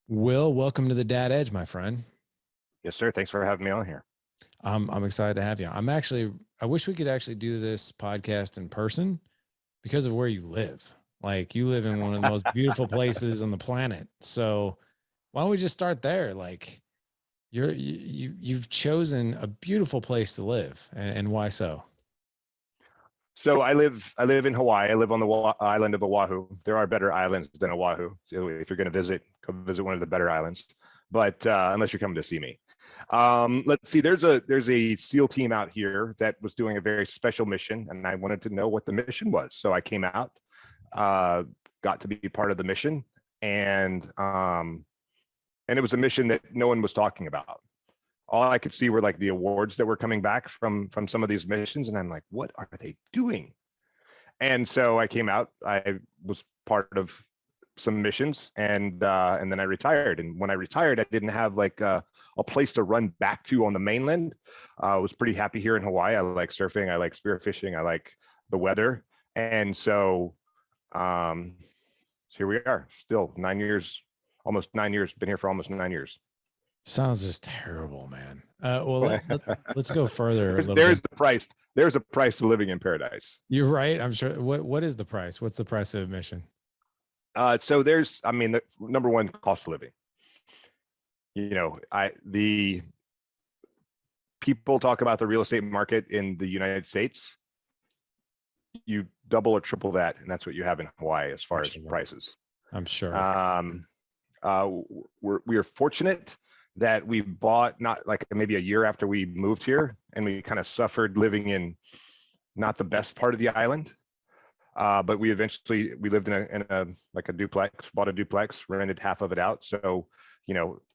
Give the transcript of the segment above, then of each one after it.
Will, welcome to the Dad Edge, my friend. Yes, sir. Thanks for having me on here. I'm excited to have you. I wish we could actually do this podcast in person because of where you live. Like you live in one of the most beautiful places on the planet. So why don't we just start there? Like you've chosen a beautiful place to live, and why so? So I live in Hawaii. I live on the island of Oahu. There are better islands than Oahu. So if you're going to visit, go visit one of the better islands. But unless you're coming to see me, let's see. There's a SEAL team out here that was doing a very special mission, and I wanted to know what the mission was. So I came out, uh, got to be part of the mission, and um, and it was a mission that no one was talking about. All I could see were like the awards that were coming back from some of these missions, and I'm like, what are they doing? And so I came out. I was part of some missions, and then I retired. And when I retired, I didn't have like a place to run back to on the mainland. I was pretty happy here in Hawaii. I like surfing. I like spearfishing. I like the weather, and um, so here we are. Still 9 years, almost 9 years. Been here for almost 9 years. Sounds just terrible, man. Let's go further a there's little bit. there's the price. There's a price to living in paradise. You're right. I'm sure. What is the price? What's the price of admission? So there's, I mean, the number one, cost of living. The people talk about the real estate market in the United States. You double or triple that, and that's what you have in Hawaii as far as prices. I'm sure. We are fortunate that we bought not like maybe a year after we moved here, and we kind of suffered living in not the best part of the island. But we lived in a like a duplex, bought a duplex, rented half of it out. So,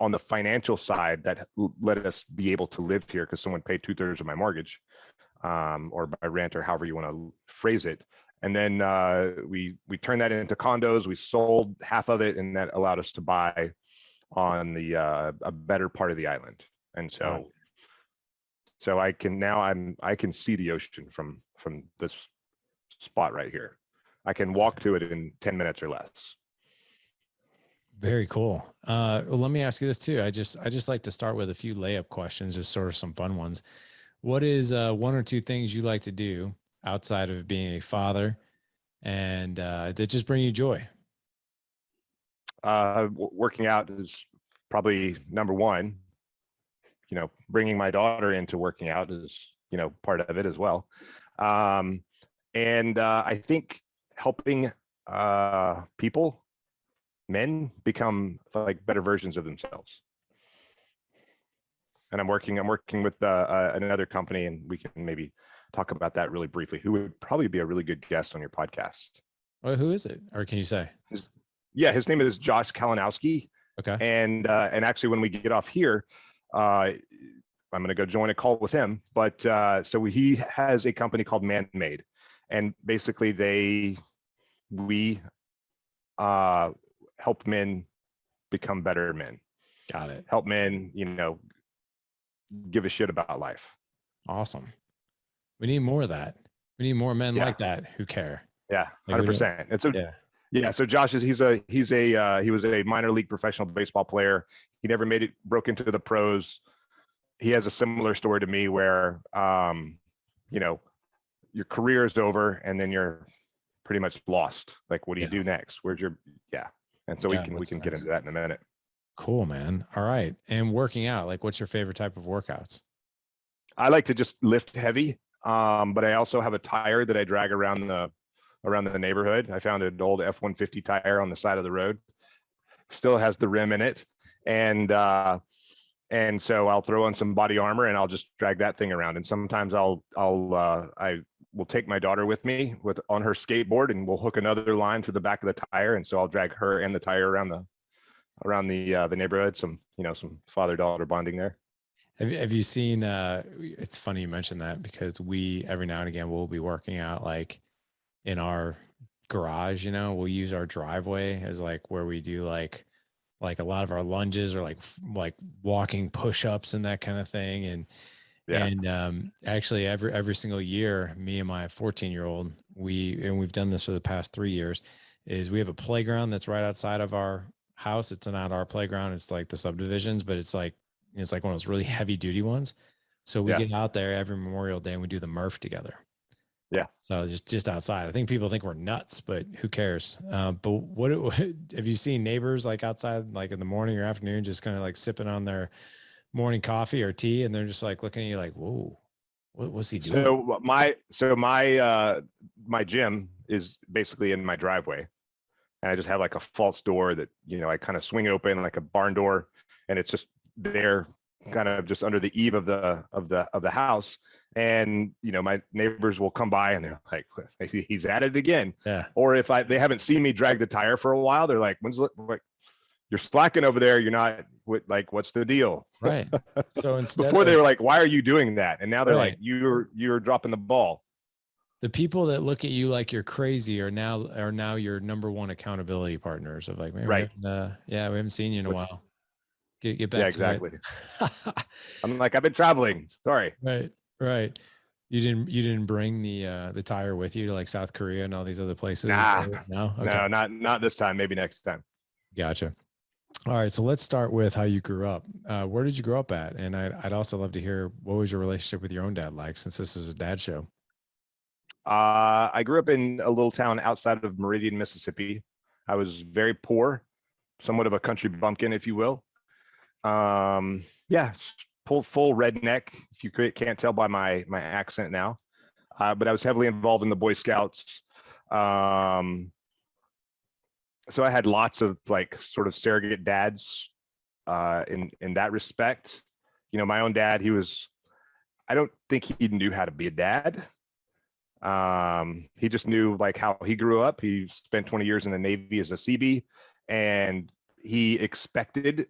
on the financial side, that let us be able to live here because someone paid 2/3 of my mortgage, or by rent, or however you want to phrase it. And then we turned that into condos. We sold half of it, and that allowed us to buy on the a better part of the island. And so I can see the ocean from this spot right here. I can walk to it in 10 minutes or less. Very cool. Well, let me ask you this too. I just like to start with a few layup questions, just sort of some fun ones. What is one or two things you like to do outside of being a father and that just bring you joy? Working out is probably number one. Bringing my daughter into working out is, part of it as well. And I think helping people, men, become like better versions of themselves. And I'm working with another company, and we can maybe talk about that really briefly. Who would probably be a really good guest on your podcast? Well, who is it, or can you say? His name is Josh Kalinowski. Okay. And actually, when we get off here, I'm going to go join a call with him. But so he has a company called Man Made, and basically we help men become better men. Got it. Help men, give a shit about life. Awesome. We need more of that. We need more men like that who care. Yeah, 100%. And so so Josh he was a minor league professional baseball player. He never broke into the pros. He has a similar story to me where your career is over and then you're pretty much lost. Like, what do you do next? Where's your and so we can get into that in a minute. Cool, man. All right. And working out, like, what's your favorite type of workouts? I like to just lift heavy, but I also have a tire that I drag around the neighborhood. I found an old F-150 tire on the side of the road. Still has the rim in it, and so I'll throw on some body armor and I'll just drag that thing around. And sometimes I will take my daughter with me on her skateboard, and we'll hook another line to the back of the tire, and so I'll drag her and the tire around the neighborhood. Some father-daughter bonding there. Have you seen? It's funny you mentioned that, because we every now and again we'll be working out like in our garage. We'll use our driveway as like where we do like a lot of our lunges, or like walking push-ups and that kind of thing. And actually every single year, me and my 14-year-old, we've done this for the past 3 years, is we have a playground that's right outside of our house. It's not our playground. It's like the subdivisions, but it's like one of those really heavy duty ones. So we Yeah. get out there every Memorial Day and we do the Murph together. Yeah. So just outside. I think people think we're nuts, but who cares? But what have you seen neighbors like outside, like in the morning or afternoon, just kind of like sipping on their morning coffee or tea, and they're just like looking at you like, whoa, what's he doing? My gym is basically in my driveway, and I just have like a false door that, I kind of swing open like a barn door, and it's just there, kind of just under the eave of the house. And my neighbors will come by and they're like, he's at it again. Yeah. Or if they haven't seen me drag the tire for a while, they're like, you're slacking over there, you're not, what's the deal? Right. So instead Before they were like, why are you doing that? And now they're like, you're dropping the ball. The people that look at you like you're crazy are now your number one accountability partners of like, man, Right. we haven't seen you in a while. Get back. Yeah, to exactly. It. I'm like, I've been traveling. Sorry. Right. You didn't bring the tire with you to like South Korea and all these other places? Nah, No, no, okay. not this time. Maybe next time. Gotcha. All right, so let's start with how you grew up. Where did you grow up at? And I'd also love to hear, what was your relationship with your own dad like, since this is a dad show? I grew up in a little town outside of Meridian, Mississippi. I was very poor, somewhat of a country bumpkin, if you will. Yeah, full redneck, if you can't tell by my accent now. But I was heavily involved in the Boy Scouts. So I had lots of like sort of surrogate dads in that respect. My own dad, I don't think he knew how to be a dad. He just knew like how he grew up. He spent 20 years in the Navy as a Seabee, and he expected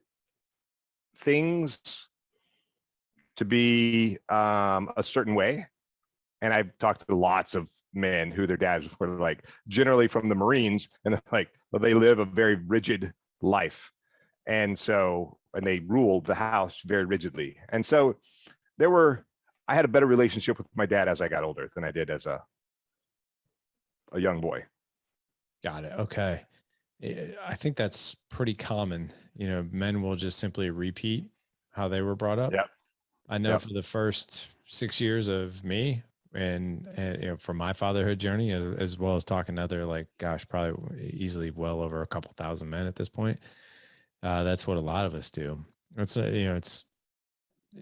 things to be a certain way. And I've talked to lots of men who their dads were like generally from the Marines, and they're like, well, they live a very rigid life. And they ruled the house very rigidly. And so I had a better relationship with my dad as I got older than I did as a young boy. Got it. Okay. I think that's pretty common. Men will just simply repeat how they were brought up. Yep. I know for the first 6 years of me and from my fatherhood journey, as well as talking to other, like, gosh, probably easily well over a couple thousand men at this point. That's what a lot of us do.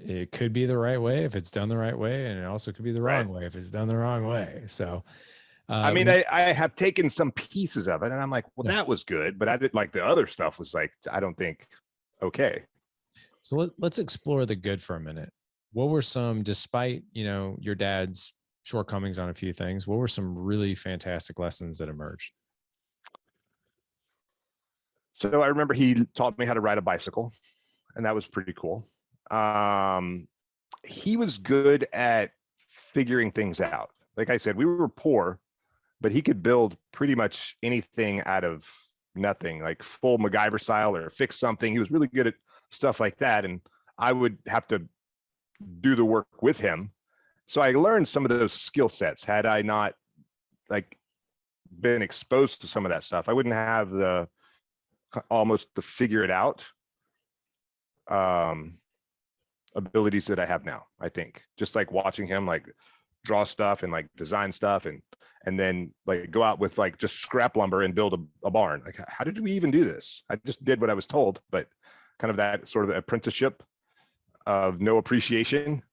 It could be the right way if it's done the right way, and it also could be the wrong way if it's done the wrong way. So, I mean, I have taken some pieces of it, and I'm like, well, that was good, but I did like the other stuff was like, I don't think okay. So let's explore the good for a minute. What were some, despite your dad's shortcomings on a few things, what were some really fantastic lessons that emerged? So I remember he taught me how to ride a bicycle, and that was pretty cool. He was good at figuring things out. Like I said, we were poor, but he could build pretty much anything out of nothing, like full MacGyver style, or fix something. He was really good at stuff like that. And I would have to do the work with him. So I learned some of those skill sets. Had I not like been exposed to some of that stuff, I wouldn't have almost the figure it out abilities that I have now. I think just like watching him like draw stuff and like design stuff and then like go out with like just scrap lumber and build a barn. Like, how did we even do this? I just did what I was told, but kind of that sort of apprenticeship of no appreciation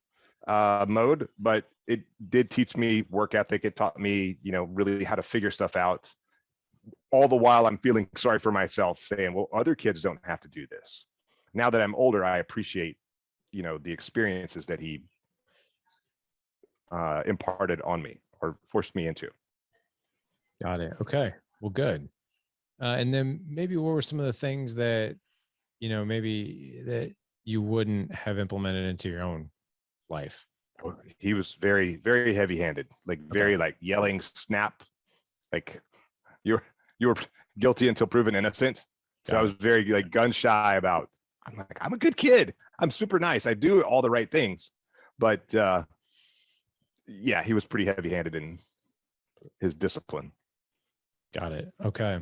mode. But it did teach me work ethic. It taught me, really how to figure stuff out. All the while I'm feeling sorry for myself, saying, well, other kids don't have to do this. Now that I'm older, I appreciate, the experiences that he imparted on me or forced me into. Got it. Okay. Well, good. And then maybe what were some of the things that, maybe that you wouldn't have implemented into your own life? He was very, very heavy handed, like very like yelling, snap, like you were guilty until proven innocent. So I was very like gun shy about, I'm a good kid. I'm super nice. I do all the right things. But yeah, he was pretty heavy handed in his discipline. Got it. Okay.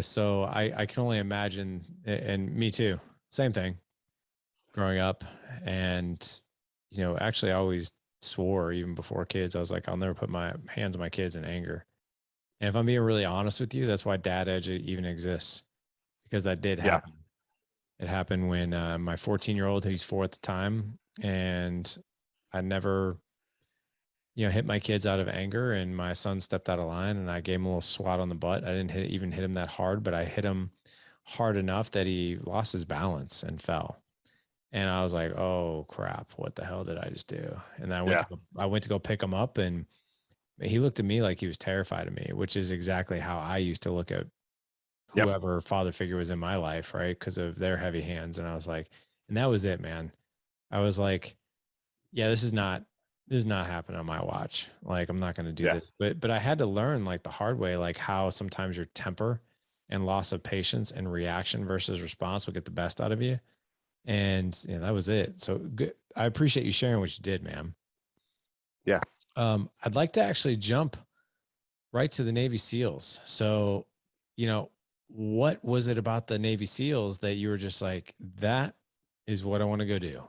So I can only imagine, and me too, same thing growing up. And, actually I always swore even before kids, I was like, I'll never put my hands on my kids in anger. And if I'm being really honest with you, that's why Dad Edge even exists, because that did Yeah. happen. It happened when my 14-year-old, who's 4 at the time, and I never, hit my kids out of anger, and my son stepped out of line and I gave him a little swat on the butt. I didn't even hit him that hard, but I hit him hard enough that he lost his balance and fell. And I was like, "Oh crap, what the hell did I just do?" And Yeah. I went to go pick him up, and he looked at me like he was terrified of me, which is exactly how I used to look at Yep. whoever father figure was in my life, right? Because of their heavy hands. And I was like, and that was it, man. I was like, yeah, this is not happening on my watch. Like, I'm not going to do Yeah. this. But I had to learn like the hard way, like how sometimes your temper and loss of patience and reaction versus response will get the best out of you. And that was it. So good. I appreciate you sharing what you did, man. Yeah. I'd like to actually jump right to the Navy SEALs. So, you know, what was it about the Navy SEALs that you were just like, that is what I want to go do?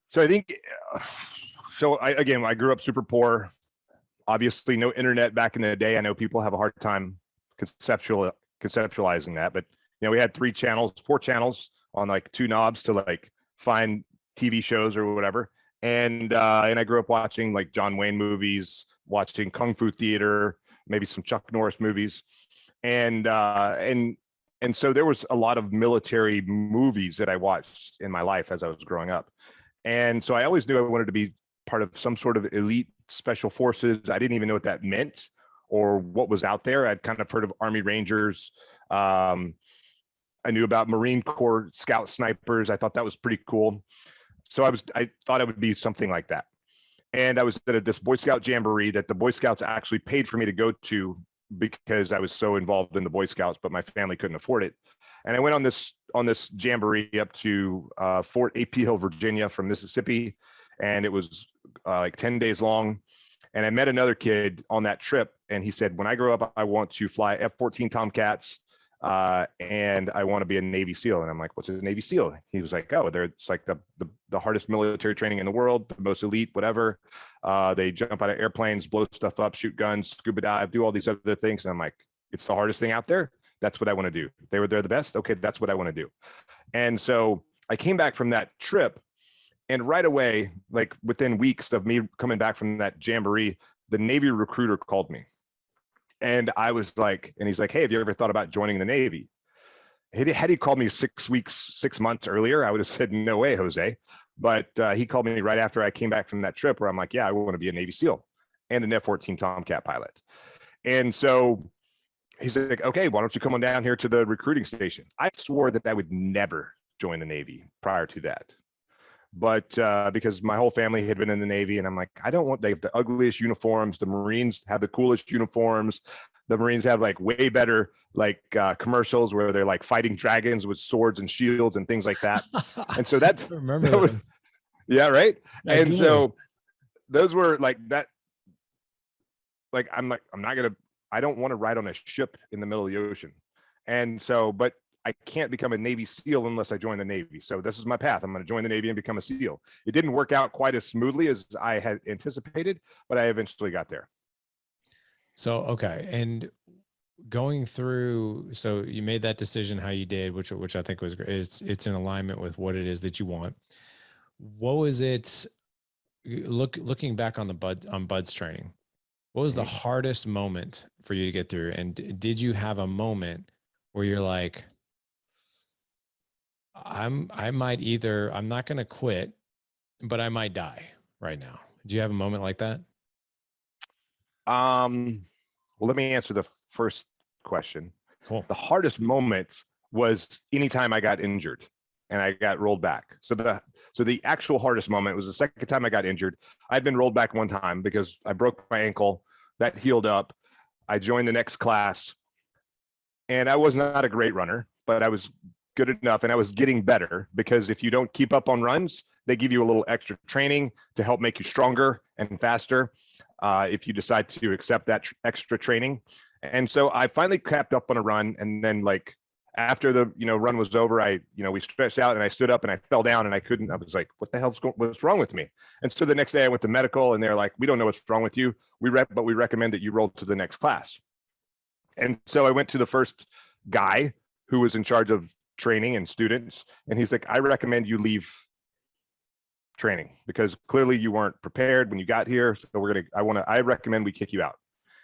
So I think, so again, I grew up super poor. Obviously, no internet back in the day. I know people have a hard time conceptualizing that, but we had 3 channels, 4 channels on like 2 knobs to like find TV shows or whatever. And I grew up watching like John Wayne movies, watching Kung Fu theater, maybe some Chuck Norris movies, and uh, and and so there was a lot of military movies that I watched in my life as I was growing up. And so I always knew I wanted to be part of some sort of elite special forces. I didn't even know what that meant or what was out there. I'd kind of heard of Army Rangers. Um, I knew about Marine Corps Scout Snipers. I thought that was pretty cool. So I thought I would be something like that. And I was at this Boy Scout jamboree that the Boy Scouts actually paid for me to go to because I was so involved in the Boy Scouts, but my family couldn't afford it. And I went on this jamboree up to Fort AP Hill, Virginia, from Mississippi, and it was like 10 days long. And I met another kid on that trip, and he said, "When I grow up, I want to fly F-14 Tomcats, and I want to be a Navy SEAL." And I'm like, "What's a Navy SEAL?" He was like, "Oh, it's like the hardest military training in the world, the most elite, whatever. They jump out of airplanes, blow stuff up, shoot guns, scuba dive, do all these other things." And I'm like, "It's the hardest thing out there. That's what I want to do." They're the best. Okay, that's what I want to do. And so I came back from that trip, and right away, like within weeks of me coming back from that jamboree, the Navy recruiter called me. And I was like, and he's like, "Hey, have you ever thought about joining the Navy?" Had he called me 6 weeks, 6 months earlier, I would have said, "No way, Jose." But he called me right after I came back from that trip where I'm like, "Yeah, I want to be a Navy SEAL and an F-14 Tomcat pilot." And so he's like, "Okay, why don't you come on down here to the recruiting station?" I swore that I would never join the Navy prior to that. But because my whole family had been in the Navy, and I'm like, I don't want, they have the ugliest uniforms. The Marines have the coolest uniforms. The Marines have like way better like commercials where they're like fighting dragons with swords and shields and things like that. And so I remember that was, those. yeah, right. I And do. so those were like that. Like I'm not gonna. I don't want to ride on a ship in the middle of the ocean. And so, but I can't become a Navy SEAL unless I join the Navy. So this is my path. I'm going to join the Navy and become a SEAL. It didn't work out quite as smoothly as I had anticipated, but I eventually got there. So, okay. And going through, so you made that decision how you did, which I think was great. It's in alignment with what it is that you want. What was it, looking back on Bud's training? What was the Mhm. hardest moment for you to get through? And did you have a moment where you're like, I'm not going to quit, but I might die right now. Do you have a moment like that? Um, well, let me answer the first question. Cool. The hardest moment was anytime I got injured and I got rolled back. So the actual hardest moment was the second time I got injured. I'd been rolled back one time because I broke my ankle. That healed up. I joined the next class, and I was not a great runner, but I was good enough, and I was getting better because if you don't keep up on runs, they give you a little extra training to help make you stronger and faster if you decide to accept that extra training. And so I finally capped up on a run. And then like after the, run was over, we stretched out and I stood up and I fell down and I was like, what the what's wrong with me? And so the next day I went to medical and they're like, we don't know what's wrong with you. But we recommend that you roll to the next class. And so I went to the first guy who was in charge of training and students. And he's like, I recommend you leave training because clearly you weren't prepared when you got here. So I recommend we kick you out.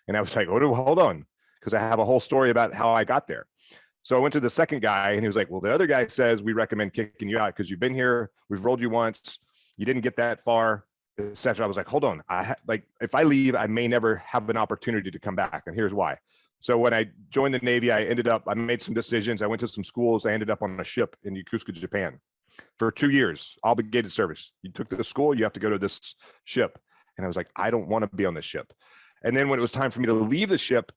And I was like, hold on, because I have a whole story about how I got there. So I went to the second guy and he was like, well, the other guy says we recommend kicking you out because you've been here, we've rolled you once, you didn't get that far, etc. I was like, hold on, if I leave, I may never have an opportunity to come back. And here's why. So when I joined the Navy, I made some decisions. I went to some schools. I ended up on a ship in Yokosuka, Japan for 2 years, obligated service. You took the school, you have to go to this ship. And I was like, I don't want to be on this ship. And then when it was time for me to leave the ship,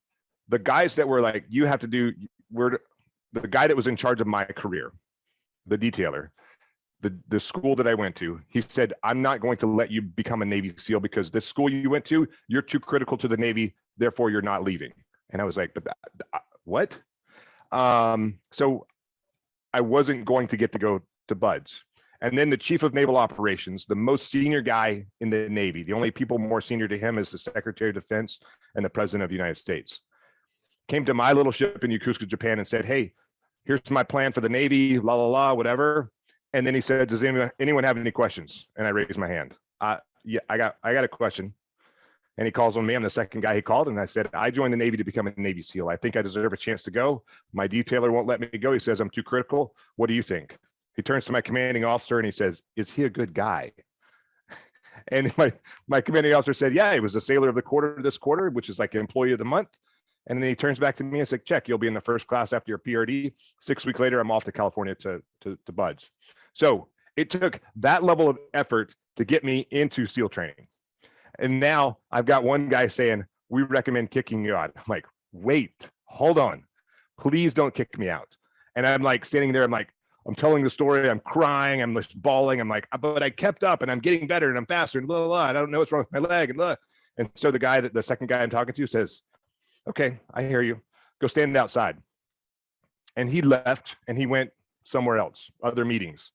the guys that were like, the guy that was in charge of my career, the detailer, the school that I went to, he said, I'm not going to let you become a Navy SEAL because this school you went to, you're too critical to the Navy, therefore you're not leaving. And I was like, but what? So I wasn't going to get to go to BUDS. And then the chief of naval operations, the most senior guy in the Navy, the only people more senior to him is the Secretary of Defense and the President of the United States, came to my little ship in Yokosuka, Japan and said, hey, here's my plan for the Navy, la, la, la, whatever. And then he said, does anyone have any questions? And I raised my hand. Yeah, I got a question. And he calls on me. I'm the second guy he called. And I said, I joined the Navy to become a Navy SEAL. I think I deserve a chance to go. My detailer won't let me go. He says, I'm too critical. What do you think? He turns to my commanding officer and he says, is he a good guy? And my commanding officer said, yeah, he was the sailor of the quarter this quarter, which is like employee of the month. And then he turns back to me and says, check, you'll be in the first class after your PRD. 6 weeks later, I'm off to California to BUDS. So it took that level of effort to get me into SEAL training. And now I've got one guy saying, we recommend kicking you out. I'm like, wait, hold on. Please don't kick me out. And I'm like standing there, I'm telling the story, I'm crying, I'm just bawling. I'm like, but I kept up and I'm getting better and I'm faster and blah, blah, blah. I don't know what's wrong with my leg and blah. And so the second guy I'm talking to says, okay, I hear you. Go stand outside. And he left and he went somewhere else, other meetings.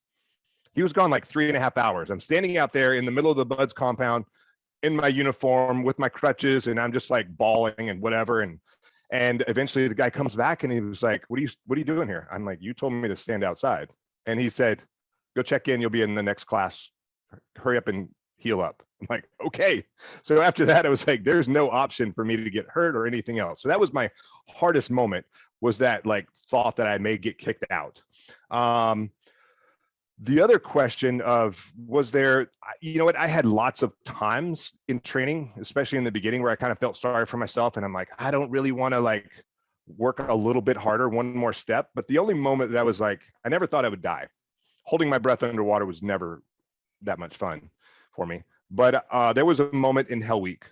He was gone like 3.5 hours. I'm standing out there in the middle of the BUDS compound in my uniform with my crutches and I'm just like bawling and whatever. And eventually the guy comes back and he was like, what are you doing here? I'm like, you told me to stand outside. And he said, go check in. You'll be in the next class. Hurry up and heal up. I'm like, okay. So after that, I was like, there's no option for me to get hurt or anything else. So that was my hardest moment, was that like thought that I may get kicked out. The other question of, was there, I had lots of times in training, especially in the beginning, where I kind of felt sorry for myself. And I'm like, I don't really want to like work a little bit harder, one more step. But the only moment that I was like, I never thought I would die. Holding my breath underwater was never that much fun for me. But there was a moment in Hell Week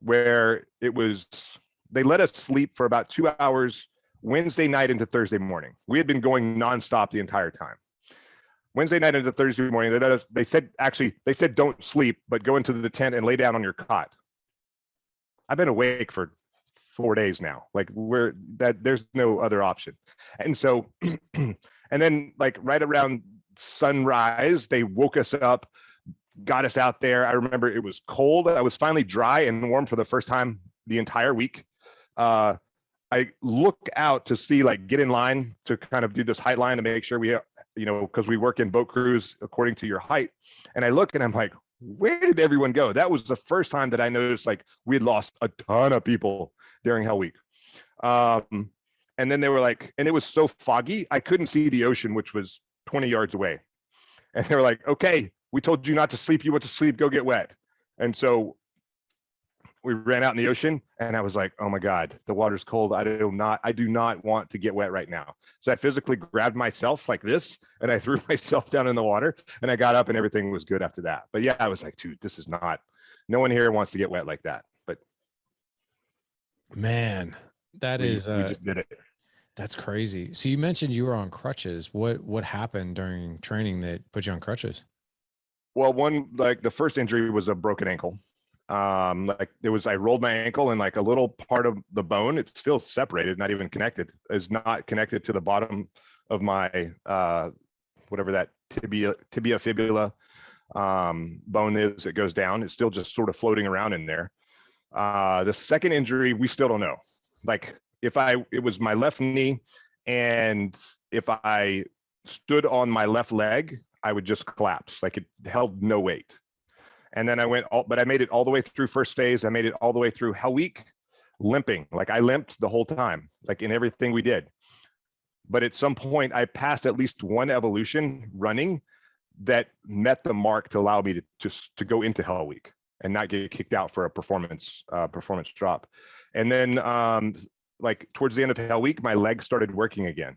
where they let us sleep for about 2 hours, Wednesday night into Thursday morning. We had been going nonstop the entire time. Wednesday night into Thursday morning, they said don't sleep, but go into the tent and lay down on your cot. I've been awake for 4 days now. Like there's no other option. And so, and then like right around sunrise, they woke us up, got us out there. I remember it was cold. I was finally dry and warm for the first time the entire week. I look out to see, like, get in line to kind of do this height line to make sure we, because we work in boat crews according to your height. And I look and I'm like, where did everyone go? That was the first time that I noticed like we had lost a ton of people during Hell Week. And then they were like, and it was so foggy, I couldn't see the ocean, which was 20 yards away. And they were like, okay, we told you not to sleep. You went to sleep, go get wet. And so we ran out in the ocean and I was like, oh my God, the water's cold. I do not want to get wet right now. So I physically grabbed myself like this and I threw myself down in the water and I got up and everything was good after that. But yeah, I was like, dude, no one here wants to get wet like that. But man, we just did it. That's crazy. So you mentioned you were on crutches. What happened during training that put you on crutches? Well, the first injury was a broken ankle. Like I rolled my ankle and like a little part of the bone, it's still separated, not even connected, is not connected to the bottom of my, whatever that tibia fibula bone is that goes down. It's still just sort of floating around in there. The second injury, we still don't know. Like it was my left knee, and if I stood on my left leg, I would just collapse. Like it held no weight. And then but I made it all the way through first phase. I made it all the way through Hell Week, limping. Like I limped the whole time, like in everything we did. But at some point, I passed at least one evolution running that met the mark to allow me to go into Hell Week and not get kicked out for a performance drop. And then like towards the end of Hell Week, my leg started working again.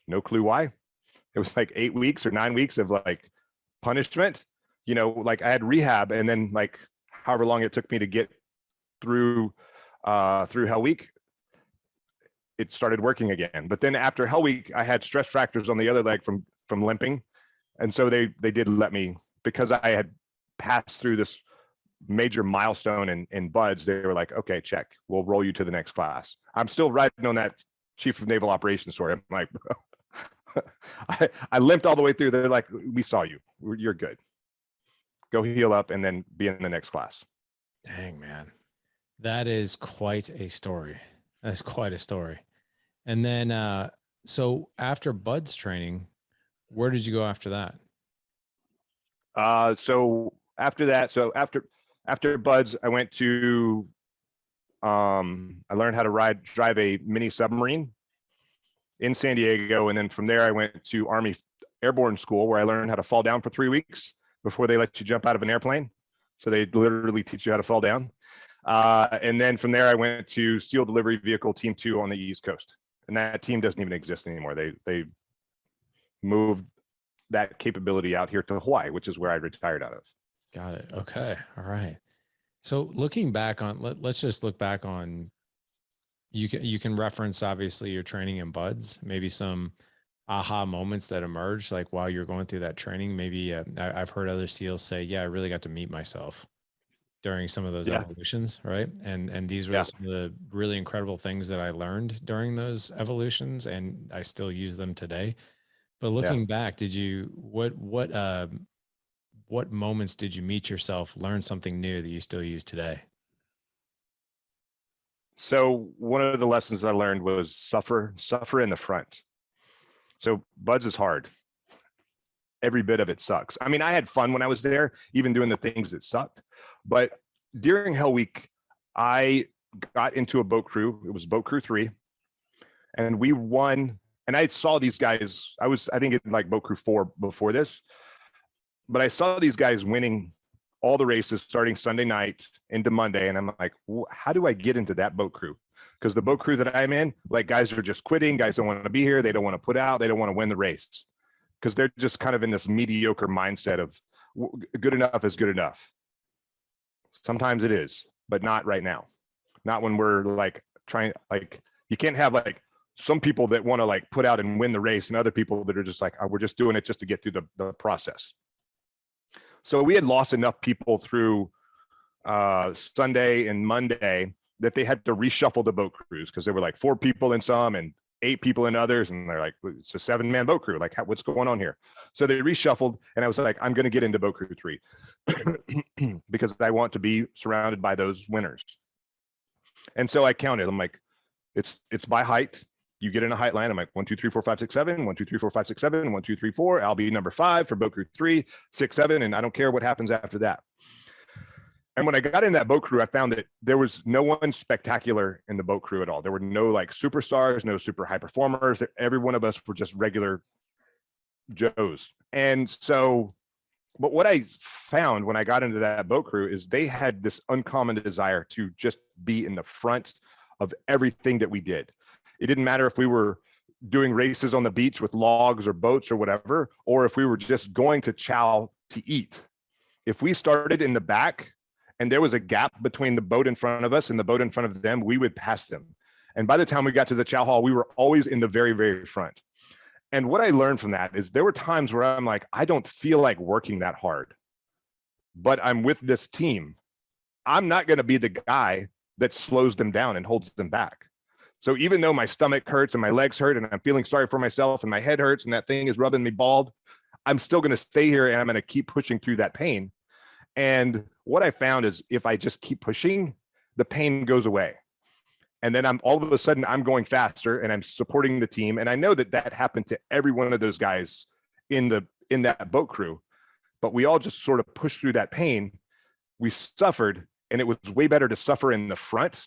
No clue why. It was like 8 weeks or 9 weeks of like punishment. You know, like I had rehab, and then like however long it took me to get through Hell Week, it started working again. But then after Hell Week, I had stress fractures on the other leg from limping. And so they did let me, because I had passed through this major milestone in BUDS, they were like, okay, check, we'll roll you to the next class. I'm still riding on that Chief of Naval Operations story. I'm like, I limped all the way through. They're like, we saw you, you're good. Go heal up and then be in the next class. Dang, man. That is quite a story. That's quite a story. And then, so after BUDS training, where did you go after that? So after that, after BUDS, I went to, I learned how to drive a mini submarine in San Diego. And then from there, I went to Army Airborne School, where I learned how to fall down for 3 weeks before they let you jump out of an airplane. So they literally teach you how to fall down. And then from there, I went to SEAL Delivery Vehicle Team 2 on the East Coast. And that team doesn't even exist anymore. They moved that capability out here to Hawaii, which is where I retired out of. Got it. Okay. All right. So looking back on, let's just look back on, you can reference obviously your training in BUDS, maybe some aha moments that emerged like while you're going through that training. Maybe I've heard other SEALs say, yeah, I really got to meet myself during some of those evolutions, right? And these were some of the really incredible things that I learned during those evolutions, and I still use them today. But looking back, did you what moments did you meet yourself, learn something new that you still use today? So one of the lessons I learned was suffer in the front. So BUDS is hard. Every bit of it sucks. I mean, I had fun when I was there, even doing the things that sucked. But during Hell Week, I got into a boat crew. It was Boat Crew 3. And we won. And I saw these guys. I think, in like Boat Crew 4 before this. But I saw these guys winning all the races starting Sunday night into Monday. And I'm like, how do I get into that boat crew? Because the boat crew that I'm in, like, guys are just quitting. Guys don't want to be here. They don't want to put out. They don't want to win the race. Because they're just kind of in this mediocre mindset of good enough is good enough. Sometimes it is, but not right now. Not when we're like trying, like, you can't have like some people that want to like put out and win the race and other people that are just like, oh, we're just doing it just to get through the process. So we had lost enough people through Sunday and Monday that they had to reshuffle the boat crews, because there were like 4 people in some and 8 people in others, and they're like, it's a 7-man boat crew. Like, what's going on here? So they reshuffled, and I was like, I'm going to get into Boat Crew 3 because I want to be surrounded by those winners. And so I counted. I'm like, it's by height. You get in a height line. I'm like 1, 2, 3, 4, 5, 6, 7. 1, 2, 3, 4, 5, 6, 7. 1, 2, 3, 4. I'll be number 5 for Boat Crew 3, 6, 7, and I don't care what happens after that. And when I got in that boat crew, I found that there was no one spectacular in the boat crew at all. There were no like superstars, no super high performers. Every one of us were just regular Joes. And so, but what I found when I got into that boat crew is they had this uncommon desire to just be in the front of everything that we did. It didn't matter if we were doing races on the beach with logs or boats or whatever, or if we were just going to chow to eat. If we started in the back and there was a gap between the boat in front of us and the boat in front of them, we would pass them. And by the time we got to the chow hall, we were always in the very, very front. And what I learned from that is there were times where I'm like, I don't feel like working that hard, but I'm with this team I'm not going to be the guy that slows them down and holds them back. So even though my stomach hurts and my legs hurt and I'm feeling sorry for myself and my head hurts and that thing is rubbing me bald, I'm still going to stay here and I'm going to keep pushing through that pain. And what I found is if I just keep pushing, the pain goes away. And then I'm all of a sudden I'm going faster and I'm supporting the team. And I know that that happened to every one of those guys in that boat crew, but we all just sort of pushed through that pain. We suffered, and it was way better to suffer in the front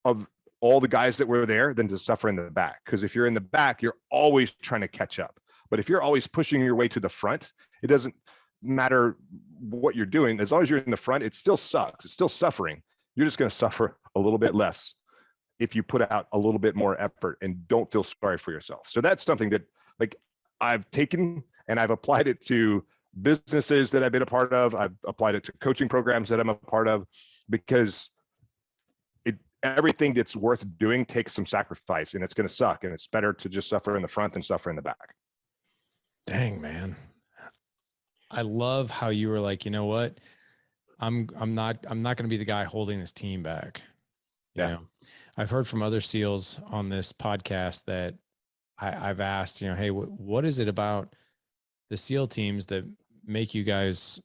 of all the guys that were there than to suffer in the back. Because if you're in the back, you're always trying to catch up. But if you're always pushing your way to the front, it doesn't matter what you're doing. As long as you're in the front, it still sucks. It's still suffering. You're just going to suffer a little bit less if you put out a little bit more effort and don't feel sorry for yourself. So that's something that like I've taken and I've applied it to businesses that I've been a part of. I've applied it to coaching programs that I'm a part of, because everything that's worth doing takes some sacrifice, and it's going to suck, and it's better to just suffer in the front than suffer in the back. Dang, man. I love how you were like, you know what? I'm not going to be the guy holding this team back. You know, I've heard from other SEALs on this podcast that I've asked, you know, hey, what is it about the SEAL teams that make you guys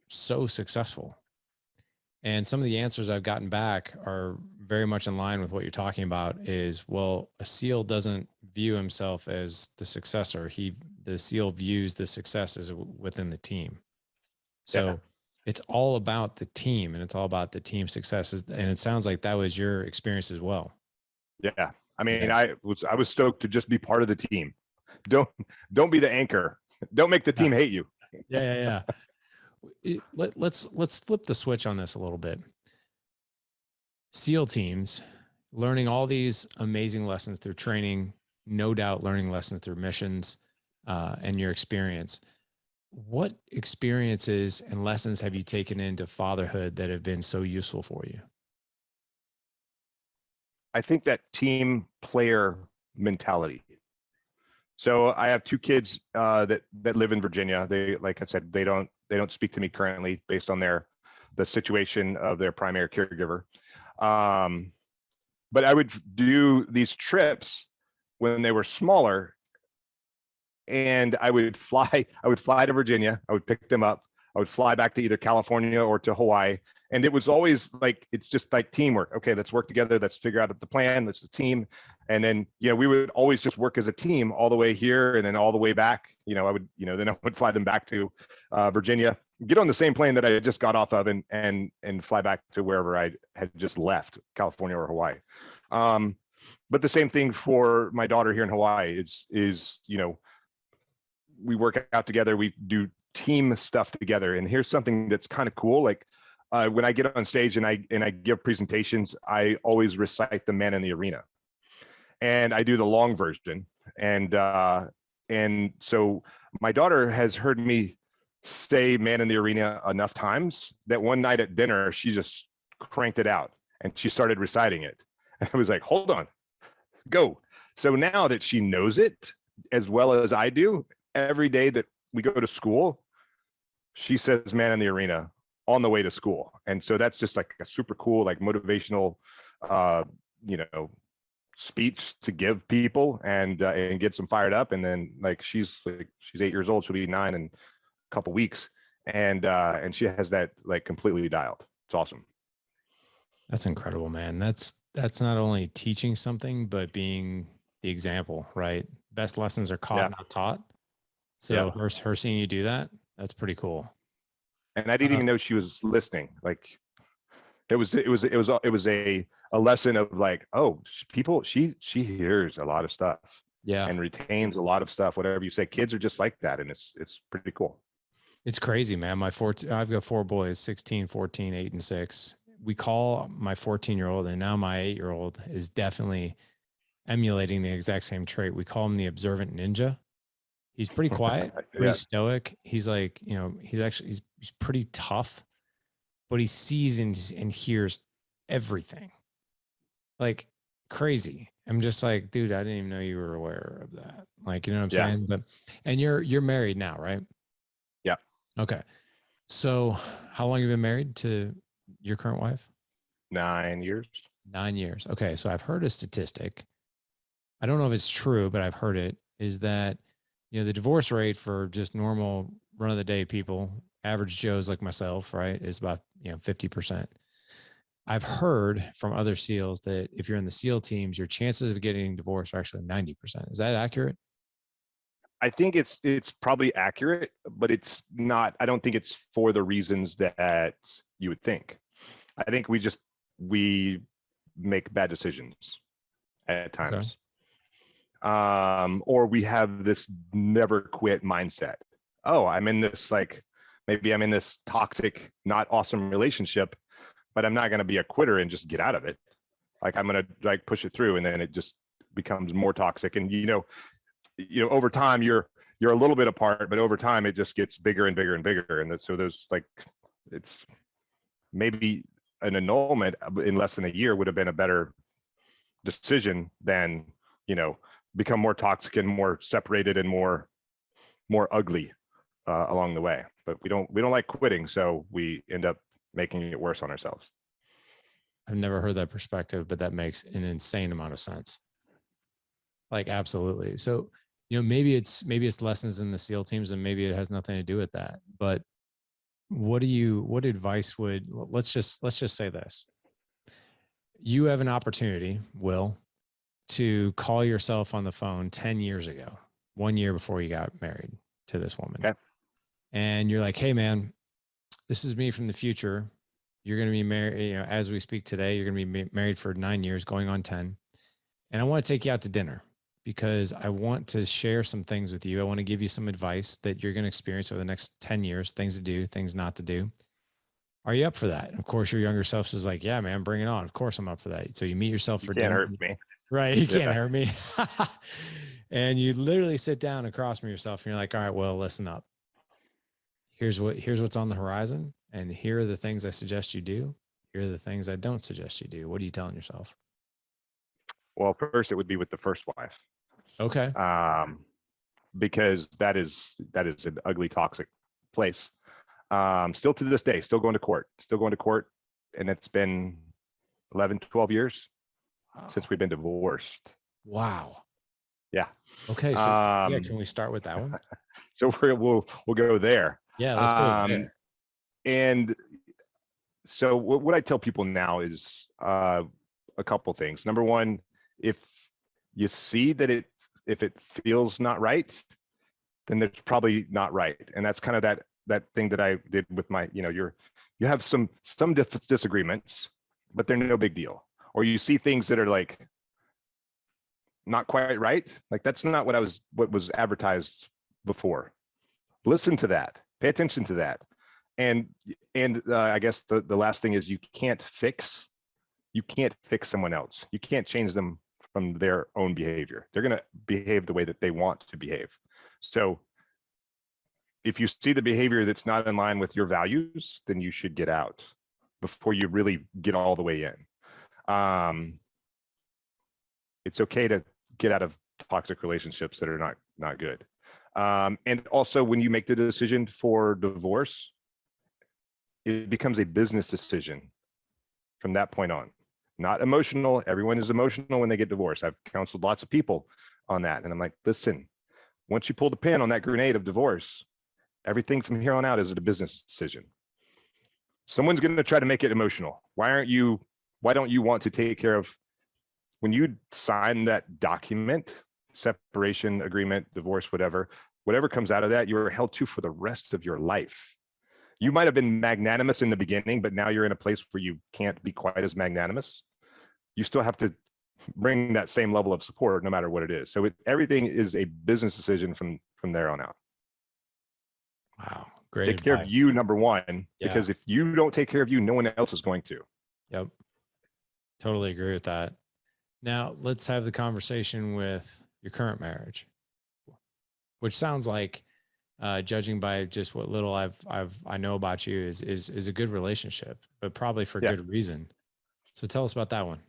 so successful? And some of the answers I've gotten back are very much in line with what you're talking about is, well, a SEAL doesn't view himself as the successor. The SEAL views the success as within the team. So it's all about the team, and it's all about the team successes. And it sounds like that was your experience as well. Yeah. I mean, I was stoked to just be part of the team. Don't be the anchor. Don't make the team hate you. Yeah. Let's flip the switch on this a little bit. SEAL teams learning all these amazing lessons through training, no doubt learning lessons through missions, and your experience. What experiences and lessons have you taken into fatherhood that have been so useful for you? I think that team player mentality. So I have two kids that live in Virginia. They, like I said, they don't speak to me currently based on the situation of their primary caregiver. But I would do these trips when they were smaller, and I would fly to Virginia. I would pick them up. I would fly back to either California or to Hawaii. And it was always like, it's just like teamwork. Okay, let's work together. Let's figure out the plan. Let's the team. And then, we would always just work as a team all the way here and then all the way back. Then I would fly them back to Virginia, get on the same plane that I just got off of and fly back to wherever I had just left, California or Hawaii. But the same thing for my daughter here in Hawaii is we work out together. We do team stuff together. And here's something that's kind of cool. Like when I get on stage and I give presentations, I always recite the Man in the Arena, and I do the long version. And so my daughter has heard me say Man in the Arena enough times that one night at dinner, she just cranked it out and she started reciting it. And I was like, hold on, go. So now that she knows it as well as I do, every day that we go to school, she says Man in the Arena on the way to school. And so that's just like a super cool, like motivational, speech to give people and gets them fired up. And then she's 8 years old. She'll be 9 in a couple weeks. And she has that like completely dialed. It's awesome. That's incredible, man. That's not only teaching something, but being the example, right? Best lessons are caught, not taught. So her seeing you do that, that's pretty cool. And I didn't even know she was listening. Like it was a lesson of like, oh, she hears a lot of stuff, and retains a lot of stuff. Whatever you say, kids are just like that, and it's pretty cool. It's crazy, man. I've got 4 boys, 16, 14, 8, and 6. We call my 14-year-old, and now my 8-year-old is definitely emulating the exact same trait. We call him the observant ninja. He's pretty quiet, pretty stoic. He's like, he's pretty tough, but he sees and hears everything. Like crazy. I'm just like, dude, I didn't even know you were aware of that. Like, you know what I'm saying? But, and you're married now, right? Yeah. Okay. So how long have you been married to your current wife? 9 years. 9 years. Okay. So I've heard a statistic. I don't know if it's true, but I've heard it, is that, the divorce rate for just normal run of the day people, average Joes like myself, right, is about, 50%. I've heard from other SEALs that if you're in the SEAL teams, your chances of getting divorced are actually 90%. Is that accurate? I think it's probably accurate, but it's not. I don't think it's for the reasons that you would think. I think we make bad decisions at Okay. times, or we have this never quit mindset. Oh, maybe I'm in this toxic, not awesome relationship, but I'm not going to be a quitter and just get out of it. Like I'm going to push it through, and then it just becomes more toxic. And over time you're a little bit apart, but over time it just gets bigger and bigger and bigger. And so it's maybe an annulment in less than a year would have been a better decision than, become more toxic and more separated and more ugly along the way. But we don't like quitting, so we end up making it worse on ourselves. I've never heard that perspective, but that makes an insane amount of sense. Like, absolutely. So, maybe it's lessons in the SEAL teams, and maybe it has nothing to do with that. But what advice let's just say this. You have an opportunity, Will, to call yourself on the phone 10 years ago, 1 year before you got married to this woman. Okay. And you're like, hey man, this is me from the future. You're going to be married, as we speak today, you're going to be married for 9 years, going on 10. And I want to take you out to dinner because I want to share some things with you. I want to give you some advice that you're going to experience over the next 10 years, things to do, things not to do. Are you up for that? And of course, your younger self is like, yeah, man, bring it on. Of course I'm up for that. So you meet yourself for dinner. Can't hurt me. Right. You can't hurt me. And you literally sit down across from yourself and you're like, all right, well, listen up. Here's what's on the horizon. And here are the things I suggest you do. Here are the things I don't suggest you do. What are you telling yourself? Well, first it would be with the first wife. Okay. Because that is an ugly, toxic place. Still to this day, still going to court, and it's been 11, 12 years since we've been divorced. Wow. Yeah. Okay. So can we start with that one? So we'll go there. Yeah, let's go there. And so what I tell people now is a couple things. Number one, if you see that if it feels not right, then it's probably not right. And that's kind of that thing that I did with my, you have some disagreements, but they're no big deal. Or you see things that are like not quite right. Like that's not what was advertised before. Listen to that, pay attention to that. And I guess the last thing is you can't fix someone else. You can't change them from their own behavior. They're going to behave the way that they want to behave. So if you see the behavior that's not in line with your values, then you should get out before you really get all the way in. It's okay to get out of toxic relationships that are not good. And also when you make the decision for divorce, it becomes a business decision from that point on. Not emotional. Everyone is emotional when they get divorced. I've counseled lots of people on that. And I'm like, listen, once you pull the pin on that grenade of divorce, everything from here on out is a business decision. Someone's going to try to make it emotional. Why don't you want to take care of, when you sign that document, separation agreement, divorce, whatever comes out of that, you're held to for the rest of your life. You might have been magnanimous in the beginning, but now you're in a place where you can't be quite as magnanimous. You still have to bring that same level of support no matter what it is. So everything is a business decision from there on out. Wow. Great. Take care of you, number one, because if you don't take care of you, no one else is going to. Yep. Totally agree with that. Now let's have the conversation with your current marriage, which sounds like, judging by just what little I know about you, is a good relationship, but probably for good reason. So tell us about that one.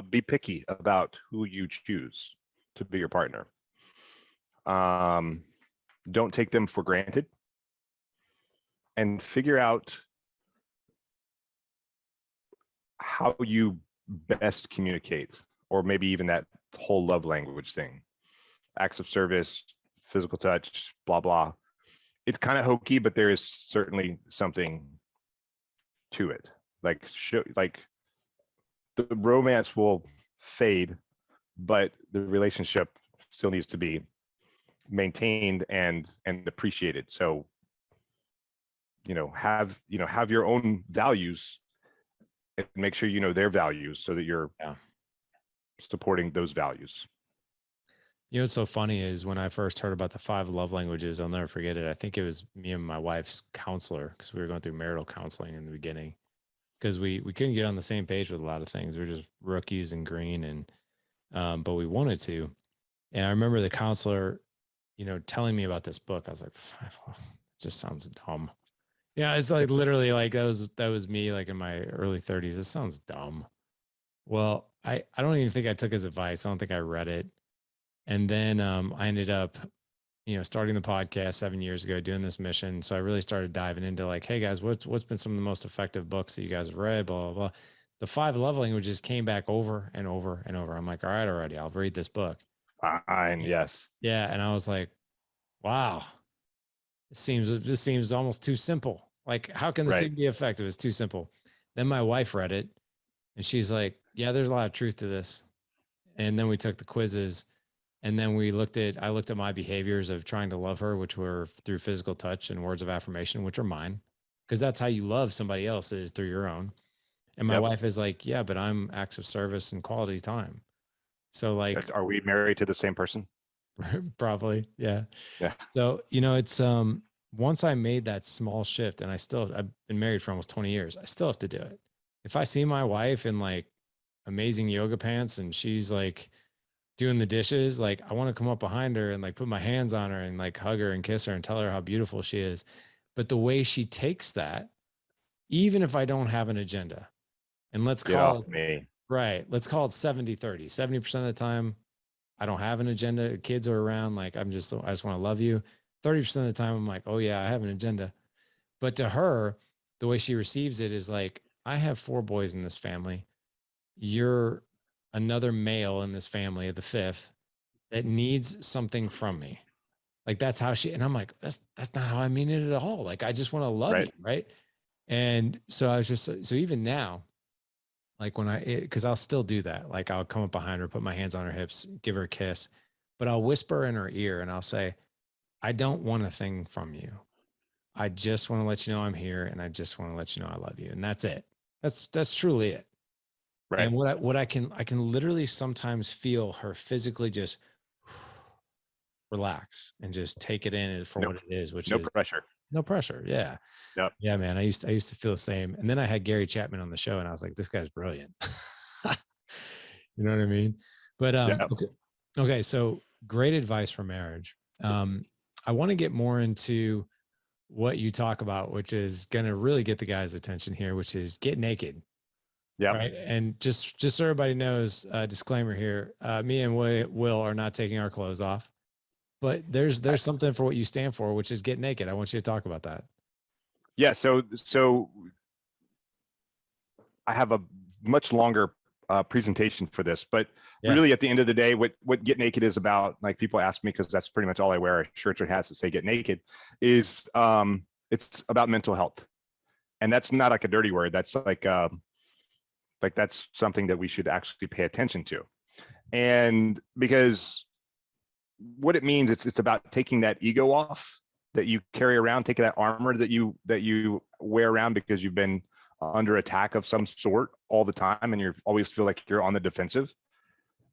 Be picky about who you choose to be your partner. Don't take them for granted, and figure out how you best communicate, or maybe even that whole love language thing, acts of service, physical touch, blah, blah. It's kind of hokey, but there is certainly something to it. Like, like the romance will fade, but the relationship still needs to be maintained and appreciated. So, have your own values and make sure you know their values so that you're supporting those values. What's so funny is when I first heard about the 5 love languages, I'll never forget it. I think it was me and my wife's counselor, because we were going through marital counseling in the beginning, because we couldn't get on the same page with a lot of things. We were just rookies and green, and but we wanted to. And I remember the counselor, telling me about this book. I was like, it just sounds dumb. Yeah, it's like literally like that was me like in my early 30s. It sounds dumb. Well, I don't even think I took his advice. I don't think I read it. And then I ended up, starting the podcast 7 years ago, doing this mission. So I really started diving into like, hey guys, what's been some of the most effective books that you guys have read, blah, blah, blah. The 5 love languages came back over and over and over. I'm like, all right, already, I'll read this book. Yes. Yeah. And I was like, wow, this seems almost too simple. Like, how can this be effective? It's too simple. Then my wife read it and she's like, yeah, there's a lot of truth to this. And then we took the quizzes. And then I looked at my behaviors of trying to love her, which were through physical touch and words of affirmation, which are mine, because that's how you love somebody else, is through your own. And my wife is like, yeah, but I'm acts of service and quality time. So like, are we married to the same person? Probably. Yeah. Yeah. So, it's, once I made that small shift, and I've been married for almost 20 years, I still have to do it. If I see my wife in like amazing yoga pants and she's like doing the dishes, like I want to come up behind her and like put my hands on her and like hug her and kiss her and tell her how beautiful she is. But the way she takes that, even if I don't have an agenda, and let's call it me. Right. Let's call it 70-30. 70% of the time, I don't have an agenda. Kids are around. Like I just want to love you. 30% of the time, I'm like, oh yeah, I have an agenda. But to her, the way she receives it is like, I have 4 boys in this family. You're another male in this family, the 5th, that needs something from me. Like that's how and I'm like, that's not how I mean it at all. Like, I just want to love you. Right. And so I was so even now, like cause I'll still do that. Like I'll come up behind her, put my hands on her hips, give her a kiss, but I'll whisper in her ear and I'll say, I don't want a thing from you. I just want to let you know I'm here. And I just want to let you know I love you. And that's it. That's truly it. Right. And what I can literally sometimes feel her physically just relax and just take it in for what it is, which is no pressure. Yeah. Yep. Yeah, man. I used to feel the same. And then I had Gary Chapman on the show and I was like, this guy's brilliant. You know what I mean? But okay. So great advice for marriage. I want to get more into what you talk about, which is going to really get the guy's attention here, which is get naked. Yeah. Right. And just so everybody knows, disclaimer here, me and Will are not taking our clothes off, but there's something for what you stand for, which is get naked. I want you to talk about that. Yeah. So I have a much longer presentation for this, but really at the end of the day, what get naked is about, like people ask me, cause that's pretty much all I wear, shirts or hats that say get naked, is it's about mental health. And that's not like a dirty word. That's like that's something that we should actually pay attention to. And because what it means, it's about taking that ego off that you carry around, taking that armor that you wear around because you've been under attack of some sort all the time and you always feel like you're on the defensive.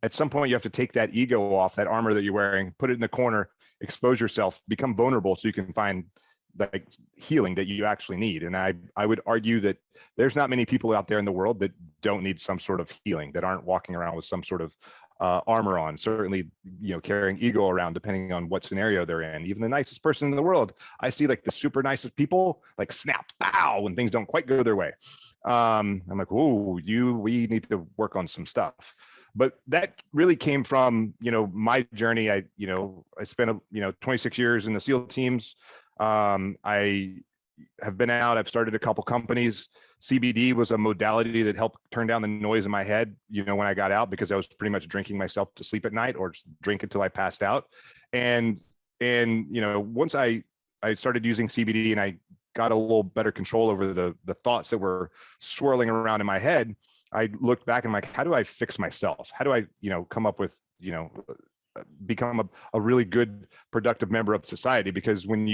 At some point, you have to take that ego off, that armor that you're wearing, put it in the corner, expose yourself, become vulnerable so you can find like healing that you actually need. And I would argue that there's not many people out there in the world that don't need some sort of healing, that aren't walking around with some sort of armor on, certainly, carrying ego around, depending on what scenario they're in. Even the nicest person in the world, I see like the super nicest people like snap, pow, when things don't quite go their way. I'm like, oh, we need to work on some stuff. But that really came from, my journey. I spent, 26 years in the SEAL teams. I have been out, I've started a couple companies. CBD was a modality that helped turn down the noise in my head, when I got out, because I was pretty much drinking myself to sleep at night, or just drink until I passed out. And once I started using CBD and I got a little better control over the thoughts that were swirling around in my head, I looked back and like, how do I fix myself? How do I, come up with, become a really good, productive member of society? Because when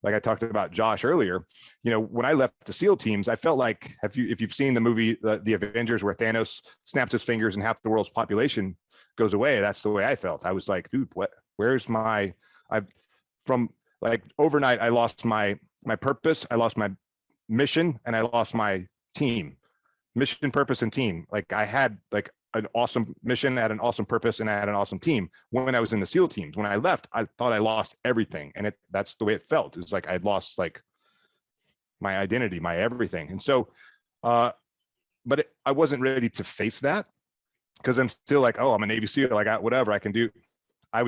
like I talked about Josh earlier, when I left the SEAL teams, I felt like, if you've seen the movie, the Avengers, where Thanos snaps his fingers and half the world's population goes away, that's the way I felt. I was like, dude, where's from like overnight, I lost my purpose, I lost my mission, and I lost my team. Mission, purpose, and team. Like I had like an awesome mission, I had an awesome purpose, and I had an awesome team when I was in the SEAL teams. When I left, I thought I lost everything, and that's the way it felt. It's like I'd lost like my identity, my everything. And so, I wasn't ready to face that, because I'm still like, oh, I'm a Navy SEAL, I got whatever I can do. I